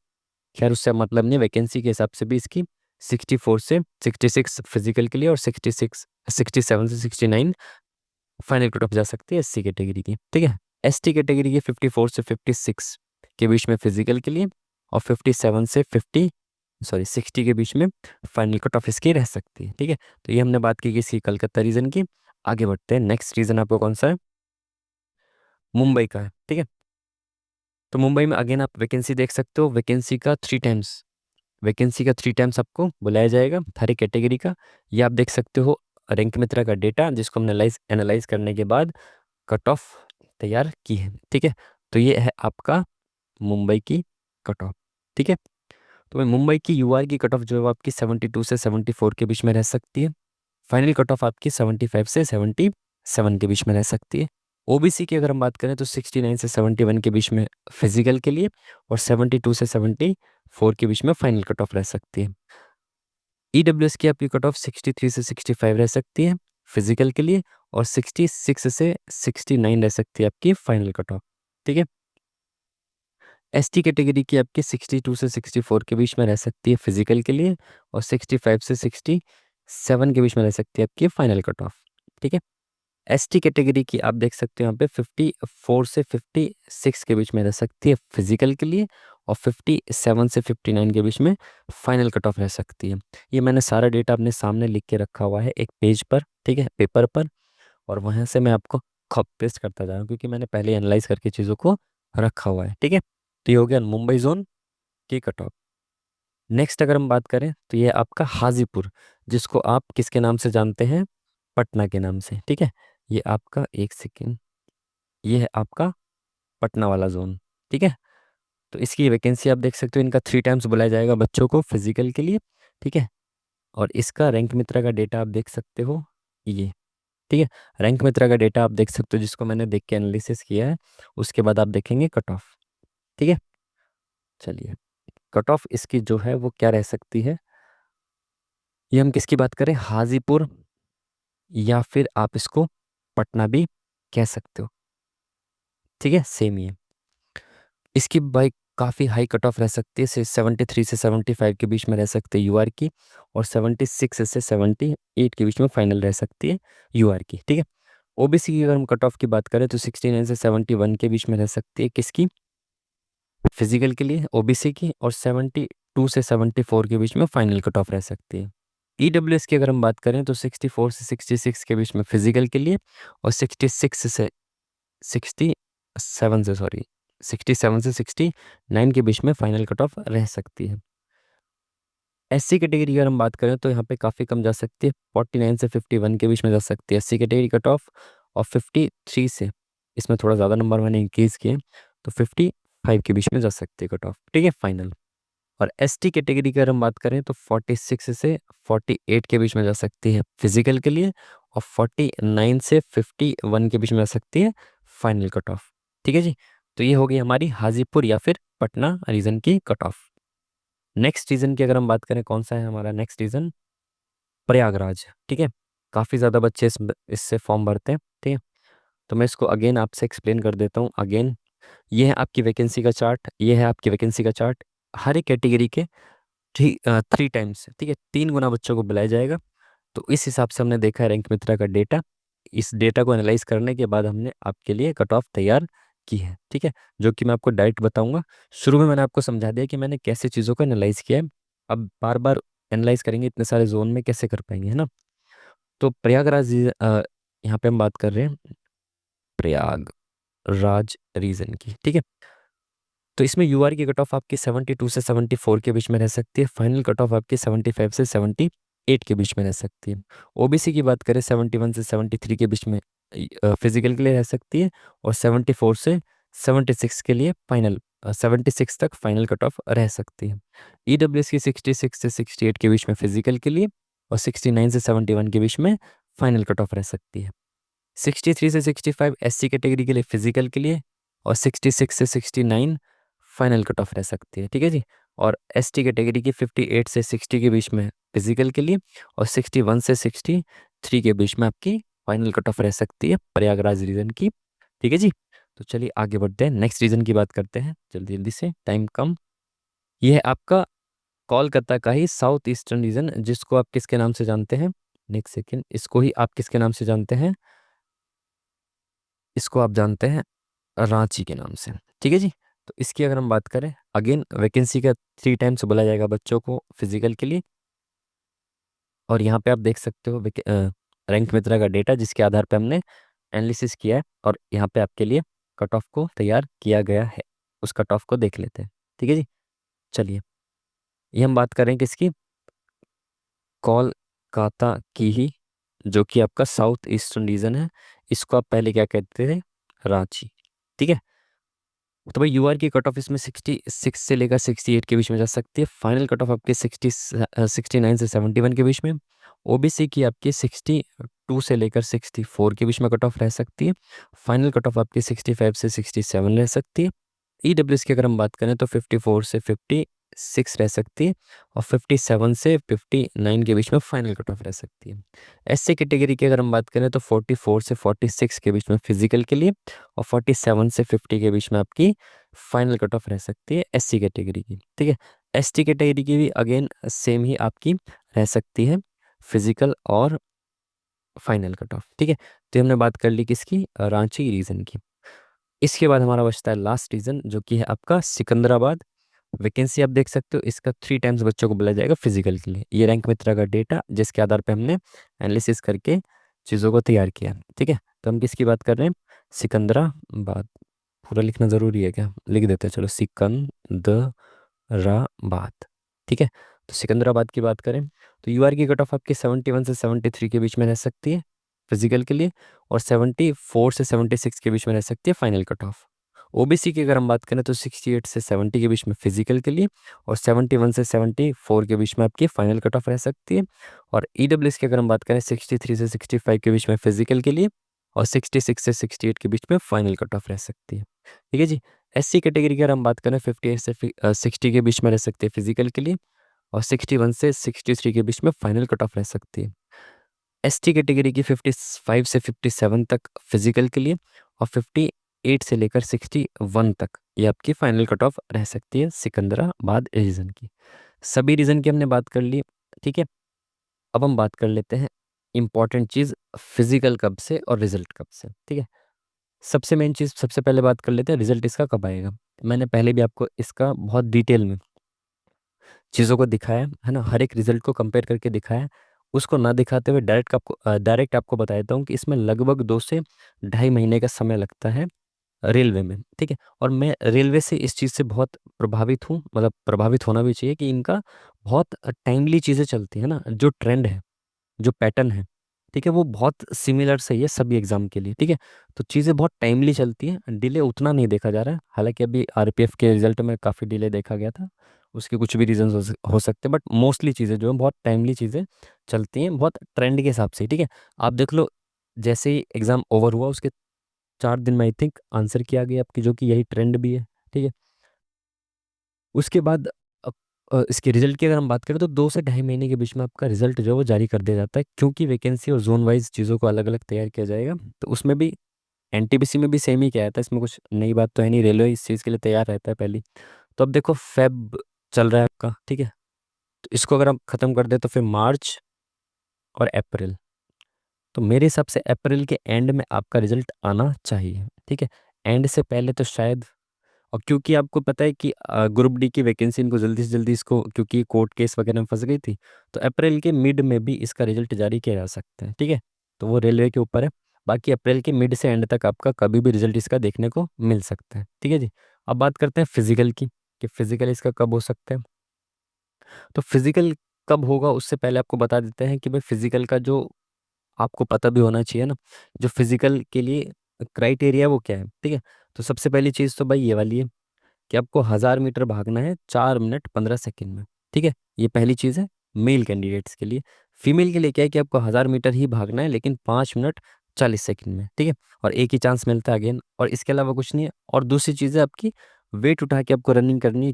खैर उससे मतलब नहीं, वैकेंसी के हिसाब से भी इसकी 64 से 66 फिजिकल के लिए, और 67 से 69 फाइनल कट ऑफ जा सकती है एससी कैटेगरी की, ठीक है। एसटी कैटेगरी की 54 से 56 के बीच में फिजिकल के लिए, और 57 से 60 के बीच में फाइनल कट ऑफ इसकी रह सकती है, ठीक है। तो ये हमने बात की इसकी कलकत्ता रीजन की। आगे बढ़ते हैं, नेक्स्ट रीजन आपको कौन सा है, मुंबई का है, ठीक है। तो मुंबई में अगेन आप वैकेंसी देख सकते हो, वैकेंसी का 3 टाइम्स आपको बुलाया जाएगा हर एक कैटेगरी का। ये आप देख सकते हो रैंक मित्रा का डेटा, जिसको हमने एनालाइज करने के बाद कट ऑफ तैयार की है, ठीक है। तो ये है आपका मुंबई की कट ऑफ, ठीक है। तो भाई मुंबई की यूआर की कट ऑफ जो है वो आपकी 72 से 74 के बीच में रह सकती है। फाइनल कट ऑफ आपकी 75 से 77 के बीच में रह सकती है। ओबीसी की अगर हम बात करें तो 69 से 71 के बीच में फिजिकल के लिए, और 72 से 74 के बीच में फाइनल कट ऑफ रह सकती है। ईडब्ल्यूएस की आपकी कट ऑफ 63 से 65 रह सकती है फिजिकल के लिए, और 66 से 69 रह सकती है आपकी फाइनल कट ऑफ, ठीक है। एसटी कैटेगरी की आपकी 62 से 64 के बीच में रह सकती है फिजिकल के लिए, और 65 से 67 के बीच में रह सकती है आपकी फाइनल कट ऑफ, ठीक है। एसटी कैटेगरी की आप देख सकते हो यहाँ पे 54 से 56 के बीच में रह सकती है फिजिकल के लिए, और 57 से 59 के बीच में फाइनल कट ऑफ रह सकती है। ये मैंने सारा डेटा अपने सामने लिख के रखा हुआ है एक पेज पर, ठीक है, पेपर पर, और वहाँ से मैं आपको कॉपी पेस्ट करता जा रहा हूँ, क्योंकि मैंने पहले एनालाइज करके चीज़ों को रखा हुआ है, ठीक है। तो ये हो गया मुंबई जोन की कट ऑफ। नेक्स्ट अगर हम बात करें तो ये है आपका हाजीपुर, जिसको आप किसके नाम से जानते हैं, पटना के नाम से, ठीक है। ये आपका, एक सेकेंड, ये है आपका पटना वाला जोन, ठीक है। तो इसकी वैकेंसी आप देख सकते हो, इनका 3 टाइम्स बुलाया जाएगा बच्चों को फिजिकल के लिए, ठीक है। और इसका रैंक मित्रा का डेटा आप देख सकते हो, ये, ठीक है। रैंक मित्रा का डेटा आप देख सकते हो, जिसको मैंने देख के एनालिसिस किया है। उसके बाद आप देखेंगे कट ऑफ, ठीक है। चलिए, कट ऑफ इसकी जो है वो क्या रह सकती है, ये हम किसकी बात करें, हाजीपुर, या फिर आप इसको पटना भी कह सकते हो, ठीक है, सेम ही है। इसकी बाइक काफ़ी हाई कट ऑफ रह सकती है, 73 से 75 के बीच में रह सकती है यूआर की, और 76 से 78 के बीच में फाइनल रह सकती है यूआर की, ठीक है। ओबीसी की अगर हम कट ऑफ की बात करें तो 69 से 71 के बीच में रह सकती है, किसकी, फिजिकल के लिए, ओबीसी की, और 72 से 74 के बीच में फाइनल कट ऑफ रह सकती है। ईडब्ल्यूएस की अगर हम बात करें तो 64 से 66 के बीच में फिजिकल के लिए, और 67 से सॉरी 67 से 69 के बीच में फाइनल कट ऑफ रह सकती है। एससी कैटेगरी अगर हम बात करें तो यहाँ पे काफ़ी कम जा सकती है, 49 से 51 के बीच में जा सकती है एससी कैटेगरी कट ऑफ, और 53 से, इसमें थोड़ा ज़्यादा नंबर मैंने इंक्रीज़ किए, तो 55 के बीच में जा सकती है कट ऑफ, ठीक है, फाइनल। और एसटी कैटेगरी की अगर हम बात करें तो 46 से 48 के बीच में जा सकती है फिजिकल के लिए, और 49 से 51 के बीच में जा सकती है फाइनल कट ऑफ, ठीक है जी। तो ये हो गई हमारी हाजीपुर या फिर पटना रीजन की कट ऑफ। नेक्स्ट रीजन की अगर हम बात करें, कौन सा है हमारा नेक्स्ट रीजन, प्रयागराज, ठीक है। काफ़ी ज़्यादा बच्चे इससे फॉर्म भरते हैं, ठीक है। तो मैं इसको अगेन आपसे एक्सप्लेन कर देता हूँ अगेन। ये है आपकी वैकेंसी का चार्ट, ये है आपकी वैकेंसी का चार्ट। हर एक कैटेगरी के 3 टाइम्स, ठीक है, 3 गुना बच्चों को बुलाया जाएगा। तो इस हिसाब से हमने देखा है रैंक मित्रा का डेटा। इस डेटा को एनालाइज करने के बाद हमने आपके लिए कट ऑफ तैयार की है, ठीक है, जो कि मैं आपको डायरेक्ट बताऊंगा। शुरू में मैंने आपको समझा दिया कि मैंने कैसे चीज़ों को एनालाइज किया है। अब बार बार एनालाइज करेंगे इतने सारे जोन में, कैसे कर पाएंगे, है ना। तो प्रयागराज यहाँ पे हम बात कर रहे हैं प्रयागराज रीजन की, ठीक है। तो इसमें यूआर की कट ऑफ आपकी 72 से 74 के बीच में रह सकती है। फाइनल कट ऑफ आपकी 75 से 78 के बीच में रह सकती है। ओबीसी की बात करें 71 से 73 के बीच में फिजिकल के लिए रह सकती है, और 74 से 76 के लिए फाइनल 76 तक फाइनल कट ऑफ रह सकती है। ईडब्ल्यूएस की 66 से 68 के बीच में फिजिकल के लिए, और 69 से 71 के बीच में फाइनल कट ऑफ रह सकती है। 63 से 65 एससी कैटेगरी के लिए फिजिकल के लिए, और 66 से 69 फाइनल कट ऑफ रह सकती है, ठीक है जी। और एसटी कैटेगरी की 58 से 60 के बीच में फिजिकल के लिए, और 61 से 63 के बीच में आपकी फाइनल कट ऑफ रह सकती है प्रयागराज रीजन की, ठीक है जी। तो चलिए आगे बढ़ते हैं, नेक्स्ट रीजन की बात करते हैं जल्दी जल्दी से, टाइम कम। ये है आपका कोलकाता का ही साउथ ईस्टर्न रीजन, जिसको आप किसके नाम से जानते हैं, नेक्स्ट सेकेंड, इसको ही आप किसके नाम से जानते हैं, इसको आप जानते हैं रांची के नाम से, ठीक है जी। तो इसकी अगर हम बात करें, अगेन वैकेंसी का 3 टाइम्स बोला जाएगा बच्चों को फिजिकल के लिए। और यहाँ पे आप देख सकते हो रैंक मित्रा का डेटा, जिसके आधार पे हमने एनालिसिस किया है, और यहाँ पे आपके लिए कट ऑफ को तैयार किया गया है। उस कट ऑफ को देख लेते हैं, ठीक है जी। चलिए, ये हम बात करें किसकी, कोलकाता की ही, जो कि आपका साउथ ईस्टर्न रीजन है। इसको आप पहले क्या कहते थे, रांची, ठीक है। तो भाई यूआर की कट ऑफ इसमें 66 से लेकर 68 के बीच में जा सकती है। फाइनल कट ऑफ आपकी 69 से 71 के बीच में। ओबीसी की आपकी 62 से लेकर 64 के बीच में कट ऑफ रह सकती है। फाइनल कट ऑफ आपकी 65 से 67 रह सकती है। ईडब्ल्यूएस की अगर हम बात करें तो 54 से 56 रह सकती है, और 57 से 59 के बीच में फाइनल कट ऑफ रह सकती है। एससी कैटेगरी की अगर हम बात करें तो 44 से 46 के बीच में फिजिकल के लिए, और 47 से 50 के बीच में आपकी फाइनल कट ऑफ रह सकती है एससी कैटेगरी की, ठीक है। एसटी कैटेगरी की भी अगेन सेम ही आपकी रह सकती है, फिजिकल और फाइनल कट ऑफ, ठीक है। तो हमने बात कर ली किसकी, रांची रीजन की। इसके बाद हमारा बचता है लास्ट रीजन, जो कि है आपका सिकंदराबाद। वैकेंसी आप देख सकते हो, इसका 3 टाइम्स बच्चों को बुलाया जाएगा फिजिकल के लिए। ये रैंक मित्रा का डेटा, जिसके आधार पे हमने एनालिसिस करके चीज़ों को तैयार किया, ठीक है। तो हम किसकी बात कर रहे हैं, सिकंदराबाद। पूरा लिखना ज़रूरी है क्या, लिख देते हैं, चलो सिकंदराबाद, ठीक है। तो सिकंदराबाद की बात करें तो यूआर की कट ऑफ आपकी 71 से 73 के बीच में रह सकती है फिजिकल के लिए, और 74 से 76 के बीच में रह सकती है फाइनल कट ऑफ। ओबीसी की अगर हम बात करें तो 68 से 70 के बीच में फिजिकल के लिए, और 71 से 74 के बीच में आपकी फाइनल कट ऑफ रह सकती है। और ईडब्ल्यूएस की अगर हम बात करें 63 से 65 के बीच में फिजिकल के लिए, और 66 से 68 के बीच में फाइनल कट ऑफ रह सकती है, ठीक है जी। एससी कैटेगरी की अगर हम बात करें 58 से 60 के बीच में रह सकती है फिजिकल के लिए, और 61 से 63 के बीच में फाइनल कट ऑफ रह सकती है। एसटी कैटेगरी की 55 से 57 तक फिजिकल के लिए, और 58 से लेकर 61 तक ये आपकी फाइनल कट ऑफ रह सकती है सिकंदराबाद रीजन की। सभी रीजन की हमने बात कर ली, ठीक है। अब हम बात कर लेते हैं इंपॉर्टेंट चीज़, फिजिकल कब से और रिजल्ट कब से, ठीक है। सबसे मेन चीज़, सबसे पहले बात कर लेते हैं रिजल्ट इसका कब आएगा। मैंने पहले भी आपको इसका बहुत डिटेल में चीज़ों को दिखाया है ना, हर एक रिजल्ट को कंपेयर करके दिखाया है। उसको ना दिखाते हुए डायरेक्ट आपको बता देता हूँ कि इसमें लगभग 2 से ढाई महीने का समय लगता है रेलवे में, ठीक है। और मैं रेलवे से इस चीज़ से बहुत प्रभावित हूँ, मतलब प्रभावित होना भी चाहिए कि इनका बहुत टाइमली चीज़ें चलती हैं ना, जो ट्रेंड है, जो पैटर्न है, ठीक है, वो बहुत सिमिलर सही है सभी एग्ज़ाम के लिए, ठीक है। तो चीज़ें बहुत टाइमली चलती हैं, डिले उतना नहीं देखा जा रहा है। हालाँकि अभी आरपीएफ के रिज़ल्ट में काफ़ी डिले देखा गया था, उसके कुछ भी रीज़न्स हो सकते हैं, बट मोस्टली चीज़ें जो हैं बहुत टाइमली चीज़ें चलती हैं, बहुत ट्रेंड के हिसाब से, ठीक है। आप देख लो, जैसे ही एग्ज़ाम ओवर हुआ उसके 4 दिन में आई थिंक आंसर किया गया आपकी, जो कि यही ट्रेंड भी है, ठीक है। उसके बाद इसके रिजल्ट की अगर हम बात करें तो 2 से ढाई महीने के बीच में आपका रिजल्ट जो है वो जारी कर दिया जाता है, क्योंकि वैकेंसी और जोन वाइज चीज़ों को अलग अलग तैयार किया जाएगा। तो उसमें भी एनटीपीसी में भी सेम ही किया जाता है, इसमें कुछ नई बात तो है नहीं, रेलवे इस चीज़ के लिए तैयार रहता है पहले। तो अब देखो फेब चल रहा है आपका, ठीक है। तो इसको अगर हम ख़त्म कर दें तो फिर मार्च और अप्रैल। तो मेरे हिसाब से अप्रैल के एंड में आपका रिजल्ट आना चाहिए, ठीक है। एंड से पहले तो शायद, और क्योंकि आपको पता है कि ग्रुप डी की वैकेंसी इनको जल्दी से जल्दी इसको, क्योंकि कोर्ट केस वगैरह में फंस गई थी, तो अप्रैल के मिड में भी इसका रिजल्ट जारी किया जा सकता है, ठीक है। तो वो रेलवे के ऊपर है। बाकी अप्रैल के मिड से एंड तक आपका कभी भी रिजल्ट इसका देखने को मिल सकता है, ठीक है जी। अब बात करते हैं फिजिकल की, कि फिजिकल इसका कब हो सकता है। तो फिजिकल कब होगा उससे पहले आपको बता देते हैं कि भाई फिजिकल का जो, आपको पता भी होना चाहिए ना, जो फिजिकल के लिए क्राइटेरिया वो क्या है, ठीक है। तो सबसे पहली चीज़ तो भाई ये वाली है कि आपको 1000 मीटर भागना है 4 मिनट 15 सेकंड में, ठीक है। ये पहली चीज़ है मेल कैंडिडेट्स के लिए। फीमेल के लिए क्या है कि आपको 1000 मीटर ही भागना है लेकिन 5 मिनट 40 सेकंड में, ठीक है। और एक ही चांस मिलता है अगेन, और इसके अलावा कुछ नहीं है। और दूसरी चीज़ है आपकी वेट उठा के आपको रनिंग करनी है।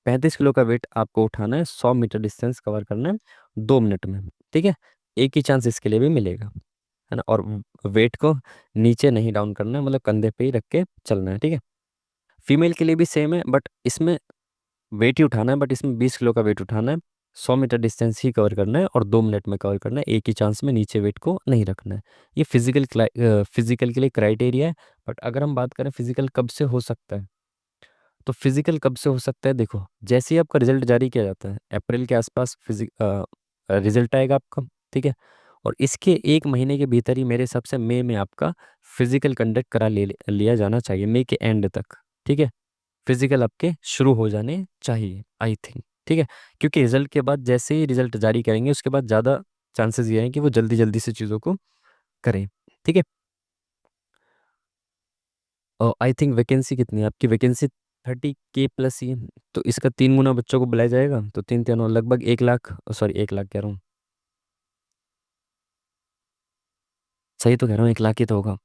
35 किलो का वेट आपको उठाना है, 100 मीटर डिस्टेंस कवर करना है 2 मिनट में, ठीक है। एक ही चांस इसके लिए भी मिलेगा, है ना। और वेट को नीचे नहीं डाउन करना है, मतलब कंधे पे ही रख के चलना है, ठीक है। फीमेल के लिए भी सेम है, बट इसमें वेट ही उठाना है, बट इसमें 20 किलो का वेट उठाना है, 100 मीटर डिस्टेंस ही कवर करना है और 2 मिनट में कवर करना है। एक ही चांस में नीचे वेट को नहीं रखना है। ये फिजिकल के लिए क्राइटेरिया है। बट अगर हम बात करें फिजिकल कब से हो सकता है, तो फिजिकल कब से हो सकता है, देखो जैसे ही आपका रिजल्ट जारी किया जाता है अप्रैल के आसपास रिजल्ट आएगा आपका, ठीक है। और इसके 1 महीने के भीतर ही मेरे हिसाब से मई में आपका फिजिकल कंडक्ट करा लिया जाना चाहिए, मई के एंड तक, ठीक है। फिजिकल आपके शुरू हो जाने चाहिए आई थिंक, ठीक है। क्योंकि रिजल्ट के बाद जैसे ही रिजल्ट जारी करेंगे उसके बाद ज़्यादा चांसेस ये हैं कि वो जल्दी जल्दी से चीज़ों को करें, ठीक है। और आई थिंक वैकेंसी कितनी है आपकी, वैकेंसी 30K प्लस ही है। तो इसका 3 गुना बच्चों को बुलाया जाएगा, तो तीन तीन और लगभग 1 लाख, सॉरी 1 लाख कह रहा हूँ, सही तो कह रहा हूँ, 1 लाख ही तो होगा,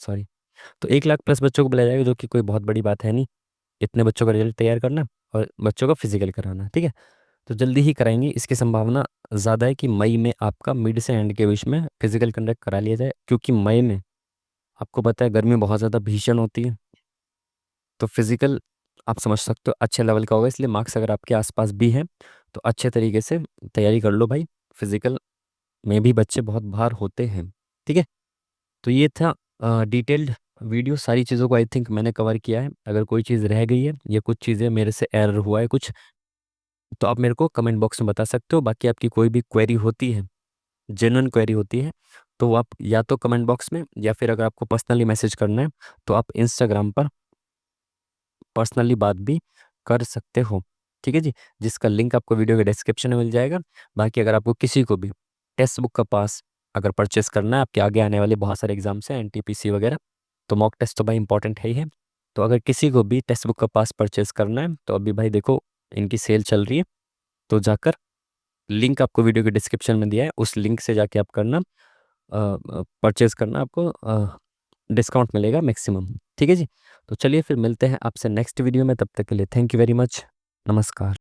सॉरी। तो 1 लाख प्लस बच्चों को बुलाया जाएगा, जो कि कोई बहुत बड़ी बात है नहीं। इतने बच्चों का रिजल्ट तैयार करना और बच्चों का फिजिकल कराना, ठीक है। तो जल्दी ही कराएंगे, इसकी संभावना ज़्यादा है कि मई में आपका मिड से एंड के बीच में फिजिकल कंडक्ट करा लिया जाए, क्योंकि मई में आपको पता है गर्मी बहुत ज़्यादा भीषण होती है। तो फिजिकल आप समझ सकते हो अच्छे लेवल का होगा, इसलिए मार्क्स अगर आपके आसपास भी हैं तो अच्छे तरीके से तैयारी कर लो भाई। फिजिकल में भी बच्चे बहुत बाहर होते हैं, ठीक है। तो ये था डिटेल्ड वीडियो, सारी चीज़ों को आई थिंक मैंने कवर किया है। अगर कोई चीज़ रह गई है या कुछ चीज़ें मेरे से एरर हुआ है कुछ, तो आप मेरे को कमेंट बॉक्स में बता सकते हो। बाकी आपकी कोई भी क्वेरी होती है, जेन्युइन क्वेरी होती है, तो वो आप या तो कमेंट बॉक्स में, या फिर अगर आपको पर्सनली मैसेज करना है तो आप इंस्टाग्राम पर पर्सनली बात भी कर सकते हो, ठीक है जी। जिसका लिंक आपको वीडियो के डिस्क्रिप्शन में मिल जाएगा। बाकी अगर आपको किसी को भी टेक्स्ट बुक का पास अगर परचेस करना है, आपके आगे आने वाले बहुत सारे एग्जाम्स हैं एनटीपीसी वगैरह, तो मॉक टेस्ट तो भाई इंपॉर्टेंट है ही है। तो अगर किसी को भी टेक्स्ट बुक का पास परचेस करना है तो अभी भाई देखो इनकी सेल चल रही है, तो जाकर लिंक आपको वीडियो के डिस्क्रिप्शन में दिया है, उस लिंक से जाके आप करना, परचेज करना, आपको डिस्काउंट मिलेगा मैक्सिमम, ठीक है जी। तो चलिए फिर मिलते हैं आपसे नेक्स्ट वीडियो में, तब तक के लिए थैंक यू वेरी मच, नमस्कार।